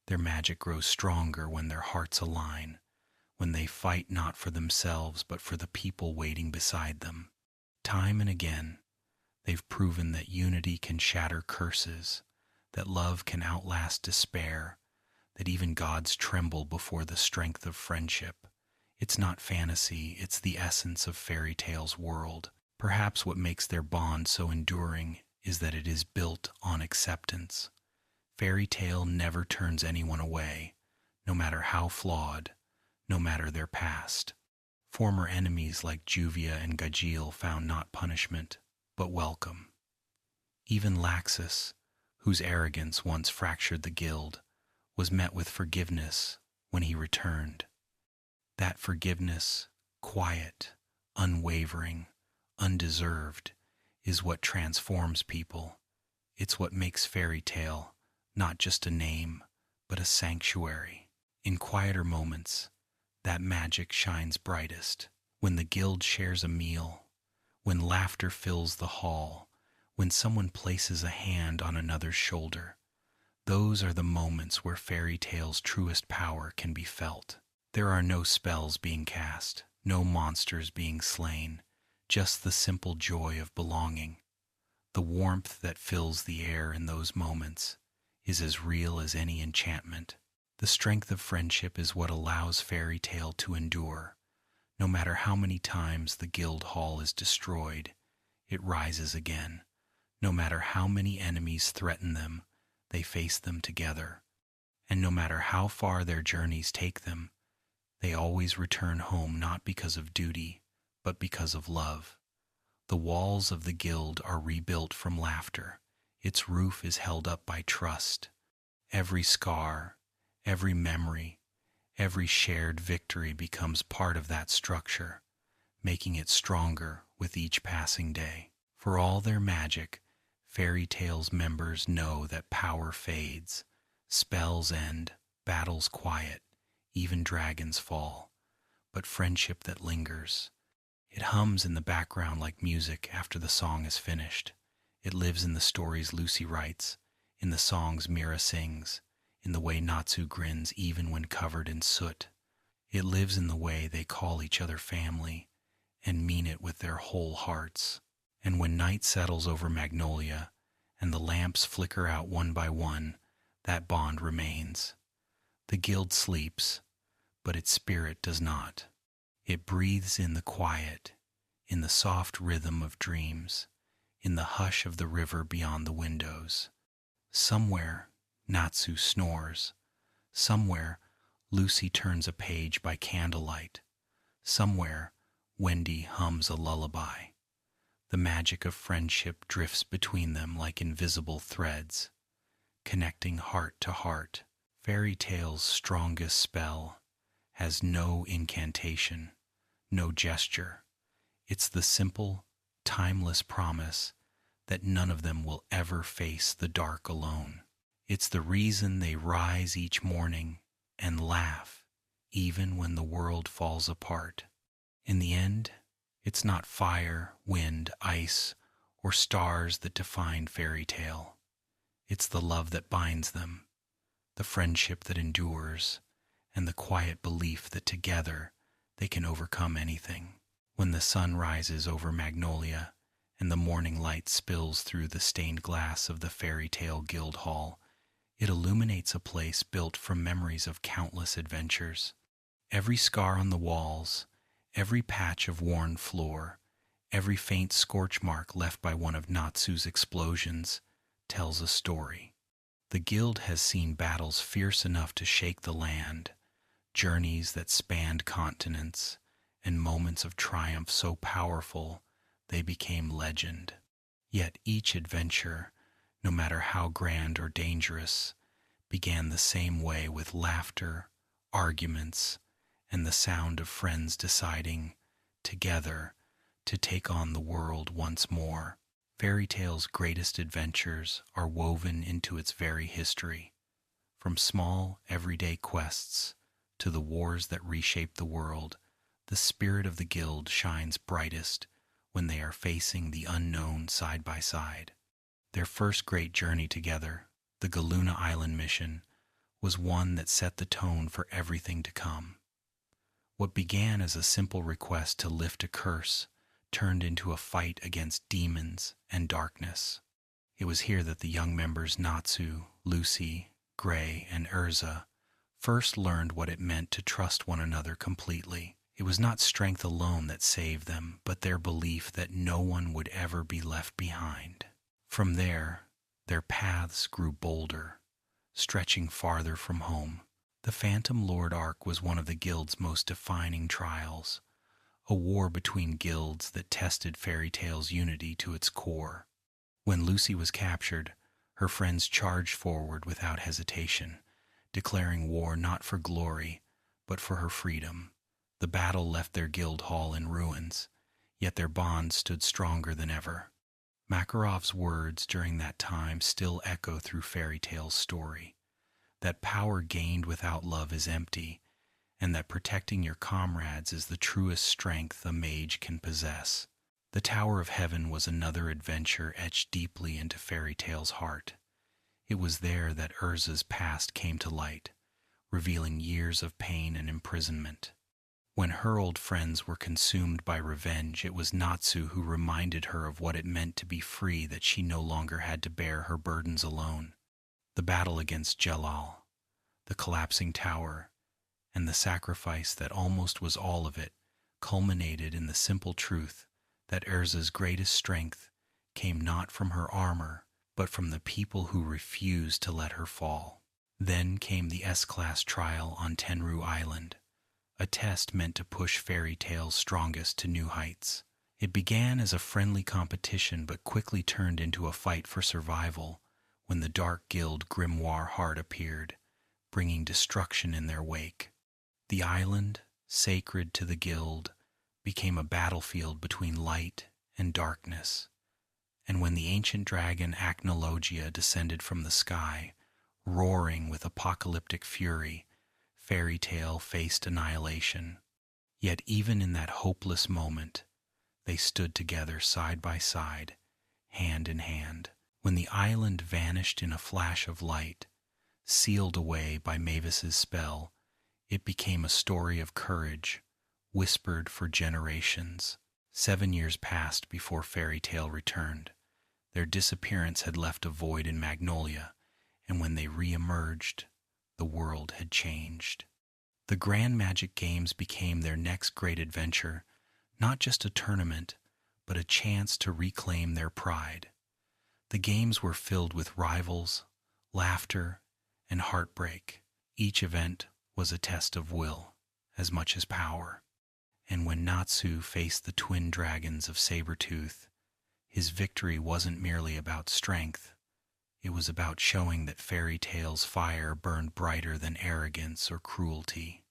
Their magic grows stronger when their hearts align, when they fight not for themselves but for the people waiting beside them. Time and again, they've proven that unity can shatter curses, that love can outlast despair, that even gods tremble before the strength of friendship. It's not fantasy, it's the essence of Fairy Tale's world. Perhaps what makes their bond so enduring is that it is built on acceptance. Fairy tale never turns anyone away, no matter how flawed, no matter their past. Former enemies like Juvia and Gajil found not punishment, but welcome. Even Laxus, whose arrogance once fractured the guild, was met with forgiveness when he returned. That forgiveness, quiet, unwavering, undeserved, is what transforms people. It's what makes fairy tale not just a name, but a sanctuary. In quieter moments, that magic shines brightest. When the guild shares a meal, when laughter fills the hall, when someone places a hand on another's shoulder, those are the moments where fairy tale's truest power can be felt. There are no spells being cast, no monsters being slain, just the simple joy of belonging. The warmth that fills the air in those moments is as real as any enchantment. The strength of friendship is what allows fairy tale to endure. No matter how many times the guild hall is destroyed, it rises again. No matter how many enemies threaten them, they face them together. And no matter how far their journeys take them, they always return home not because of duty, but because of love. The walls of the guild are rebuilt from laughter. Its roof is held up by trust. Every scar, every memory, every shared victory becomes part of that structure, making it stronger with each passing day. For all their magic, fairy tale's members know that power fades, spells end, battles quiet, even dragons fall. But friendship that lingers, it hums in the background like music after the song is finished. It lives in the stories Lucy writes, in the songs Mira sings, in the way Natsu grins even when covered in soot. It lives in the way they call each other family and mean it with their whole hearts. And when night settles over Magnolia and the lamps flicker out one by one, that bond remains. The guild sleeps, but its spirit does not. It breathes in the quiet, in the soft rhythm of dreams, in the hush of the river beyond the windows. Somewhere, Natsu snores. Somewhere, Lucy turns a page by candlelight. Somewhere, Wendy hums a lullaby. The magic of friendship drifts between them like invisible threads, connecting heart to heart. Fairy tale's strongest spell has no incantation, no gesture. It's the simple, timeless promise that none of them will ever face the dark alone. It's the reason they rise each morning and laugh, even when the world falls apart. In the end, it's not fire, wind, ice, or stars that define fairy tale. It's the love that binds them, the friendship that endures, and the quiet belief that together they can overcome anything. When the sun rises over Magnolia and the morning light spills through the stained glass of the fairy tale guild hall, it illuminates a place built from memories of countless adventures. Every scar on the walls, every patch of worn floor, every faint scorch mark left by one of Natsu's explosions tells a story. The guild has seen battles fierce enough to shake the land, journeys that spanned continents, and moments of triumph so powerful they became legend. Yet each adventure, no matter how grand or dangerous, began the same way with laughter, arguments, and the sound of friends deciding, together, to take on the world once more. Fairy tale's greatest adventures are woven into its very history, from small, everyday quests to the wars that reshape the world. The spirit of the guild shines brightest when they are facing the unknown side by side. Their first great journey together, the Galuna Island mission, was one that set the tone for everything to come. What began as a simple request to lift a curse turned into a fight against demons and darkness. It was here that the young members Natsu, Lucy, Gray, and Erza first learned what it meant to trust one another completely. It was not strength alone that saved them, but their belief that no one would ever be left behind. From there, their paths grew bolder. stretching farther from home. The Phantom Lord arc was one of the guild's most defining trials, a war between guilds that tested Fairy Tale's unity to its core. When Lucy was captured, her friends charged forward without hesitation, declaring war not for glory, but for her freedom. The battle left their guild hall in ruins, yet their bond stood stronger than ever. Makarov's words during that time still echo through Fairy Tale's story, that power gained without love is empty, and that protecting your comrades is the truest strength a mage can possess. The Tower of Heaven was another adventure etched deeply into Fairy Tale's heart. It was there that Erza's past came to light, revealing years of pain and imprisonment. When her old friends were consumed by revenge, it was Natsu who reminded her of what it meant to be free, that she no longer had to bear her burdens alone. The battle against Jelal, the collapsing tower, and the sacrifice that almost was all of it culminated in the simple truth that Erza's greatest strength came not from her armor, but from the people who refused to let her fall. Then came the S-Class trial on Tenru Island, a test meant to push Fairy Tale's strongest to new heights. It began as a friendly competition but quickly turned into a fight for survival when the Dark Guild Grimoire Heart appeared, bringing destruction in their wake. The island, sacred to the guild, became a battlefield between light and darkness. And when the ancient dragon Acnologia descended from the sky, roaring with apocalyptic fury, Fairy Tale faced annihilation. Yet even in that hopeless moment, they stood together side by side, hand in hand. When the island vanished in a flash of light, sealed away by Mavis's spell, it became a story of courage, whispered for generations. 7 years passed before Fairy Tale returned. Their disappearance had left a void in Magnolia, and when they re-emerged, the world had changed. The Grand Magic Games became their next great adventure, not just a tournament, but a chance to reclaim their pride. The games were filled with rivals, laughter, and heartbreak. Each event was a test of will, as much as power. And when Natsu faced the twin dragons of Sabertooth, his victory wasn't merely about strength. It was about showing that Fairy Tale's fire burned brighter than arrogance or cruelty.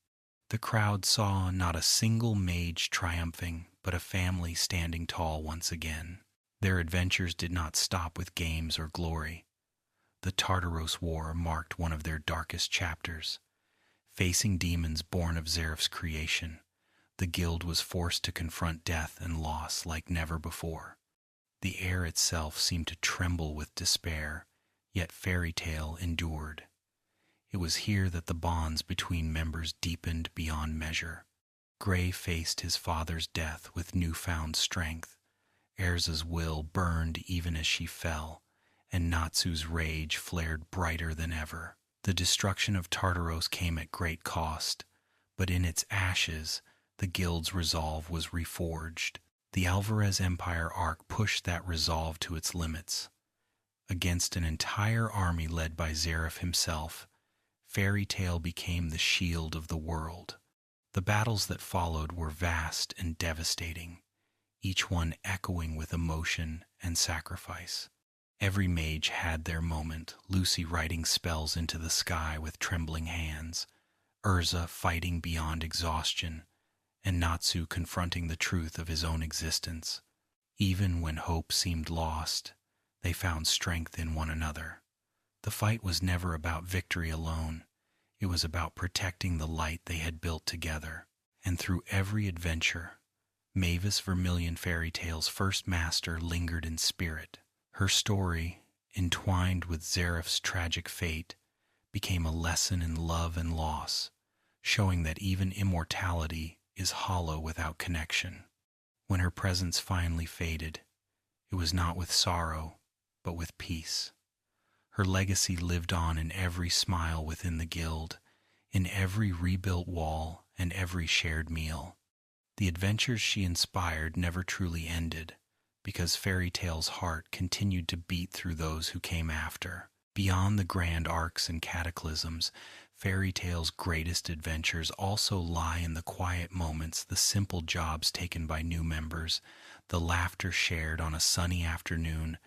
The crowd saw not a single mage triumphing, but a family standing tall once again. Their adventures did not stop with games or glory. The Tartaros War marked one of their darkest chapters. Facing demons born of Zeref's creation, the guild was forced to confront death and loss like never before. The air itself seemed to tremble with despair, yet Fairy Tale endured. It was here that the bonds between members deepened beyond measure. Gray faced his father's death with newfound strength. Erza's will burned even as she fell, and Natsu's rage flared brighter than ever. The destruction of Tartaros came at great cost, but in its ashes, the guild's resolve was reforged. The Alvarez Empire arc pushed that resolve to its limits. Against an entire army led by Zeref himself, Fairy Tale became the shield of the world. The battles that followed were vast and devastating, each one echoing with emotion and sacrifice. Every mage had their moment, Lucy writing spells into the sky with trembling hands, Erza fighting beyond exhaustion, and Natsu confronting the truth of his own existence. Even when hope seemed lost, they found strength in one another. The fight was never about victory alone. It was about protecting the light they had built together. And through every adventure, Mavis Vermilion Fairy Tale's first master lingered in spirit. Her story, entwined with Zeref's tragic fate, became a lesson in love and loss, showing that even immortality is hollow without connection. When her presence finally faded, it was not with sorrow, but with peace. Her legacy lived on in every smile within the guild, in every rebuilt wall and every shared meal. The adventures she inspired never truly ended, because Fairy Tale's heart continued to beat through those who came after. Beyond the grand arcs and cataclysms, fairy tales' greatest adventures also lie in the quiet moments, the simple jobs taken by new members, the laughter shared on a sunny afternoon,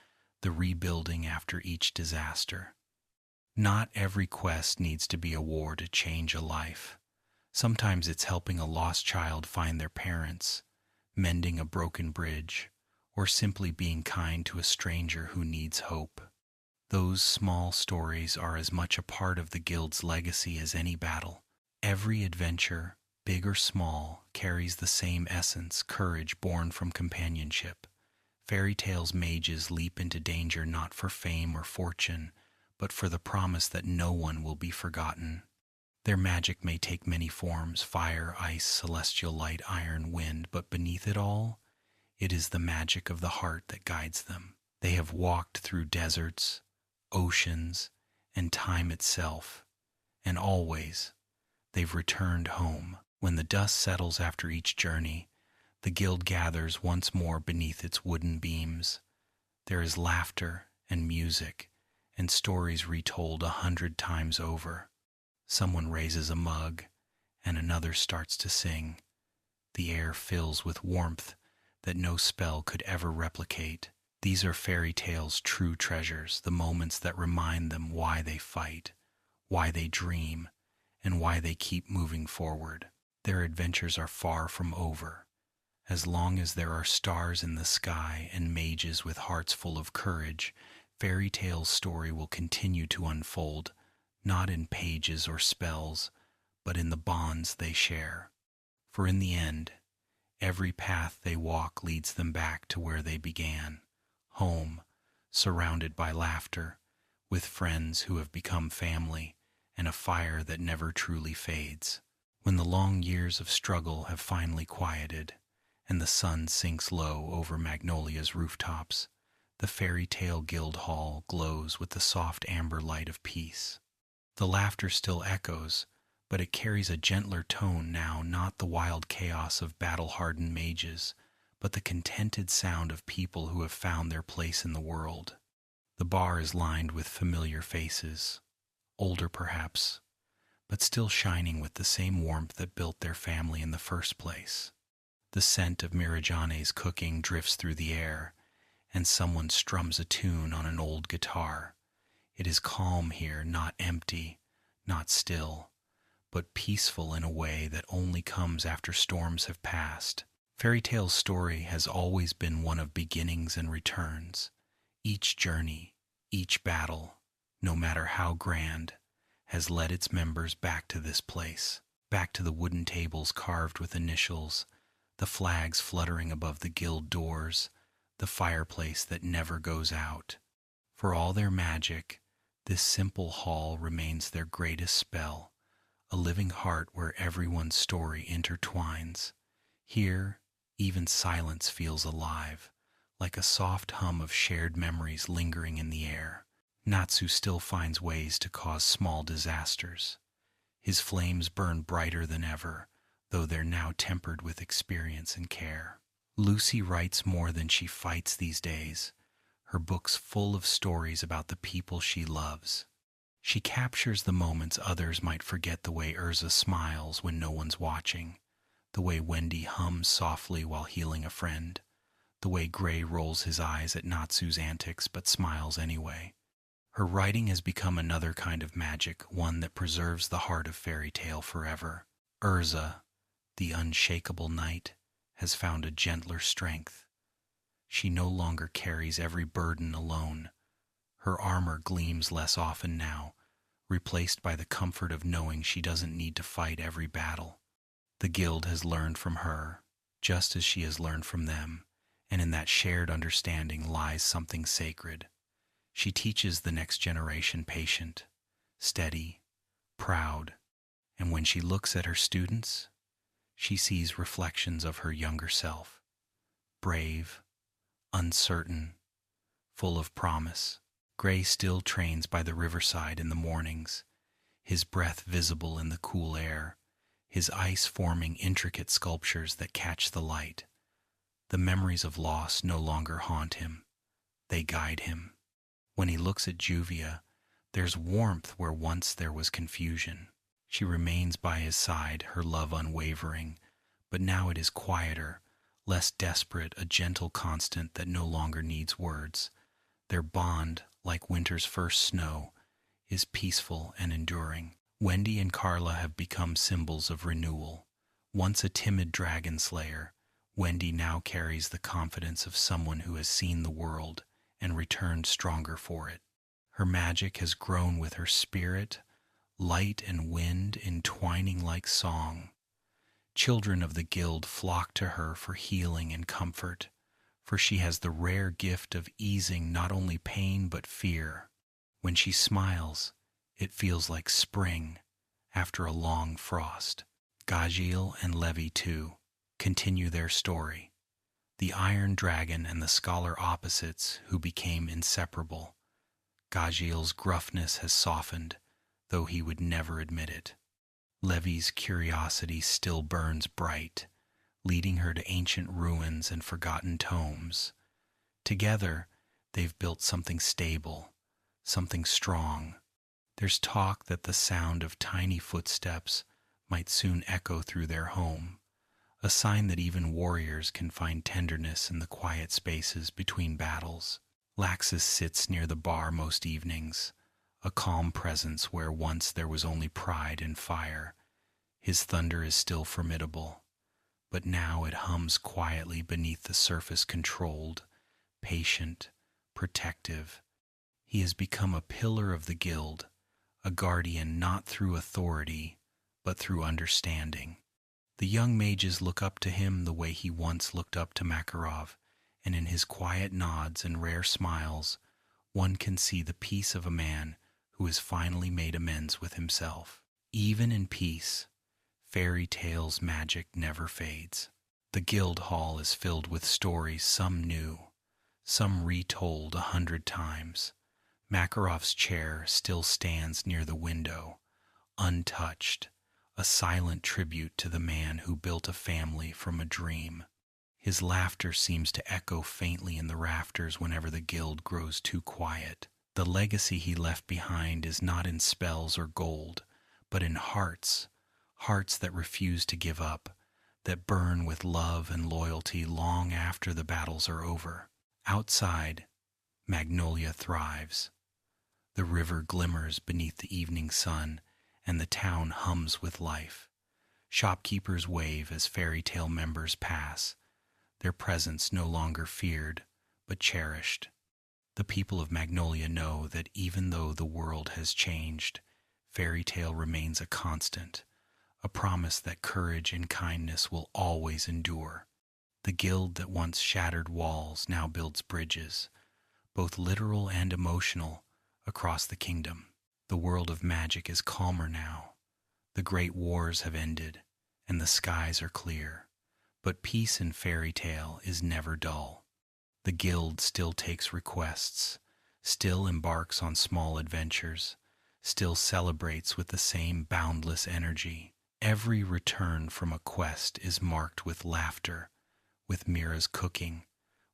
the rebuilding after each disaster. Not every quest needs to be a war to change a life. Sometimes it's helping a lost child find their parents, mending a broken bridge, or simply being kind to a stranger who needs hope. Those small stories are as much a part of the Guild's legacy as any battle. Every adventure, big or small, carries the same essence, courage born from companionship. Fairy tales mages leap into danger not for fame or fortune, but for the promise that no one will be forgotten. Their magic may take many forms: fire, ice, celestial light, iron, wind, but beneath it all, it is the magic of the heart that guides them. They have walked through deserts, oceans, and time itself, and always they've returned home. When the dust settles after each journey, the guild gathers once more beneath its wooden beams. There is laughter and music and stories retold 100 times over. Someone raises a mug and another starts to sing. The air fills with warmth that no spell could ever replicate. These are fairy tales' true treasures, the moments that remind them why they fight, why they dream, and why they keep moving forward. Their adventures are far from over. As long as there are stars in the sky and mages with hearts full of courage, fairy tale's story will continue to unfold, not in pages or spells, but in the bonds they share. For in the end, every path they walk leads them back to where they began, home, surrounded by laughter, with friends who have become family, and a fire that never truly fades. When the long years of struggle have finally quieted, and the sun sinks low over Magnolia's rooftops, the fairy tale guild hall glows with the soft amber light of peace. The laughter still echoes, but it carries a gentler tone now, not the wild chaos of battle-hardened mages, but the contented sound of people who have found their place in the world. The bar is lined with familiar faces, older perhaps, but still shining with the same warmth that built their family in the first place. The scent of Mirajane's cooking drifts through the air, and someone strums a tune on an old guitar. It is calm here, not empty, not still, but peaceful in a way that only comes after storms have passed. Fairy Tale's story has always been one of beginnings and returns. Each journey, each battle, no matter how grand, has led its members back to this place, back to the wooden tables carved with initials, the flags fluttering above the guild doors, the fireplace that never goes out. For all their magic, this simple hall remains their greatest spell, a living heart where everyone's story intertwines. Here, even silence feels alive, like a soft hum of shared memories lingering in the air. Natsu still finds ways to cause small disasters. His flames burn brighter than ever, though they're now tempered with experience and care. Lucy writes more than she fights these days, her books full of stories about the people she loves. She captures the moments others might forget, the way Erza smiles when no one's watching, the way Wendy hums softly while healing a friend, the way Gray rolls his eyes at Natsu's antics but smiles anyway. Her writing has become another kind of magic, one that preserves the heart of fairy tale forever. Erza, the unshakable knight, has found a gentler strength. She no longer carries every burden alone. Her armor gleams less often now, replaced by the comfort of knowing she doesn't need to fight every battle. The guild has learned from her, just as she has learned from them, and in that shared understanding lies something sacred. She teaches the next generation patient, steady, proud, and when she looks at her students, she sees reflections of her younger self, brave, uncertain, full of promise. Gray still trains by the riverside in the mornings, his breath visible in the cool air, his ice forming intricate sculptures that catch the light. The memories of loss no longer haunt him. They guide him. When he looks at Juvia, There's warmth where once there was confusion. She remains by his side, her love unwavering, but now it is quieter, less desperate, a gentle constant that no longer needs words. Their bond, like winter's first snow, is peaceful and enduring. Wendy and Carla have become symbols of renewal. Once a timid dragon slayer, Wendy now carries the confidence of someone who has seen the world and returned stronger for it. Her magic has grown with her spirit, light and wind entwining like song. Children of the guild flock to her for healing and comfort, for she has the rare gift of easing not only pain but fear. When she smiles, it feels like spring after a long frost. Gajil and Levi, too, continue their story. The Iron Dragon and the Scholar opposites who became inseparable. Gajil's gruffness has softened, though he would never admit it. Levi's curiosity still burns bright, leading her to ancient ruins and forgotten tomes. Together, they've built something stable, something strong. There's talk that the sound of tiny footsteps might soon echo through their home, a sign that even warriors can find tenderness in the quiet spaces between battles. Laxus sits near the bar most evenings, a calm presence where once there was only pride and fire. His thunder is still formidable, but now it hums quietly beneath the surface, controlled, patient, protective. He has become a pillar of the guild, a guardian not through authority, but through understanding. The young mages look up to him the way he once looked up to Makarov, and in his quiet nods and rare smiles, one can see the peace of a man who has finally made amends with himself. Even in peace, fairy tales' magic never fades. The guild hall is filled with stories, some new, some retold 100 times. Makarov's chair still stands near the window, untouched, a silent tribute to the man who built a family from a dream. His laughter seems to echo faintly in the rafters whenever the guild grows too quiet. The legacy he left behind is not in spells or gold, but in hearts, hearts that refuse to give up, that burn with love and loyalty long after the battles are over. Outside, Magnolia thrives. The river glimmers beneath the evening sun, and the town hums with life. Shopkeepers wave as fairy tale members pass, their presence no longer feared, but cherished. The people of Magnolia know that even though the world has changed, fairy tale remains a constant, a promise that courage and kindness will always endure. The guild that once shattered walls now builds bridges, both literal and emotional, across the kingdom. The world of magic is calmer now. The great wars have ended, and the skies are clear. But peace in fairy tale is never dull. The guild still takes requests, still embarks on small adventures, still celebrates with the same boundless energy. Every return from a quest is marked with laughter, with Mira's cooking,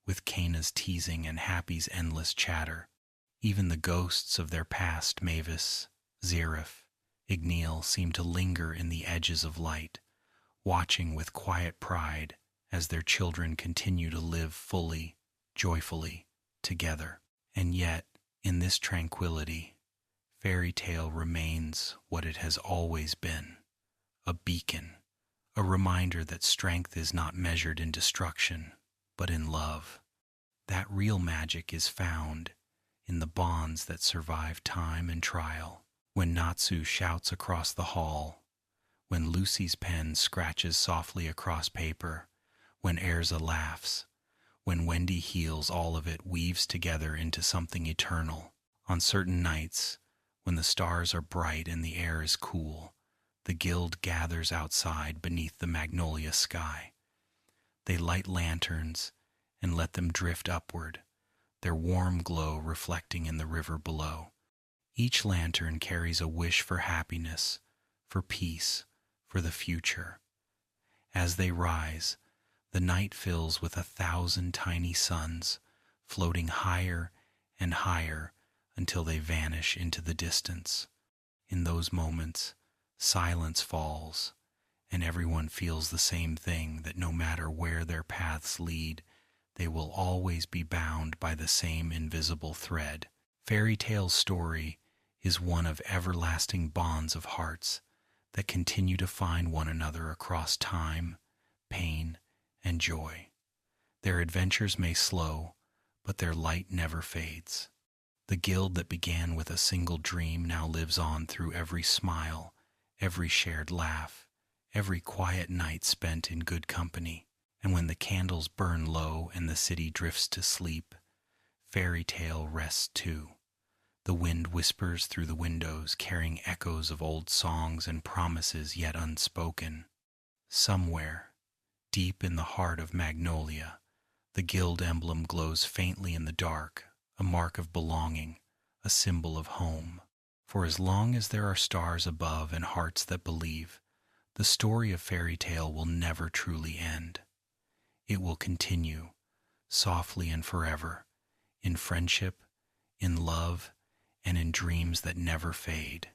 with Kana's teasing and Happy's endless chatter. Even the ghosts of their past, Mavis, Zerif, Igneel, seem to linger in the edges of light, watching with quiet pride as their children continue to live fully, joyfully, together. And yet, in this tranquility, fairy tale remains what it has always been, a beacon, a reminder that strength is not measured in destruction, but in love. That real magic is found in the bonds that survive time and trial. When Natsu shouts across the hall, when Lucy's pen scratches softly across paper, when Erza laughs, when Wendy heals, all of it weaves together into something eternal. On certain nights, when the stars are bright and the air is cool, the guild gathers outside beneath the magnolia sky. They light lanterns and let them drift upward, their warm glow reflecting in the river below. Each lantern carries a wish for happiness, for peace, for the future. As they rise, the night fills with 1,000 tiny suns, floating higher and higher until they vanish into the distance. In those moments, silence falls, and everyone feels the same thing, that no matter where their paths lead, they will always be bound by the same invisible thread. Fairy tale's story is one of everlasting bonds of hearts that continue to find one another across time, pain, and joy. Their adventures may slow, but their light never fades. The guild that began with a single dream now lives on through every smile, every shared laugh, every quiet night spent in good company. And when the candles burn low and the city drifts to sleep, Fairy Tale rests too. The wind whispers through the windows, carrying echoes of old songs and promises yet unspoken. Somewhere, deep in the heart of Magnolia, the guild emblem glows faintly in the dark, a mark of belonging, a symbol of home. For as long as there are stars above and hearts that believe, the story of Fairy Tale will never truly end. It will continue, softly and forever, in friendship, in love, and in dreams that never fade.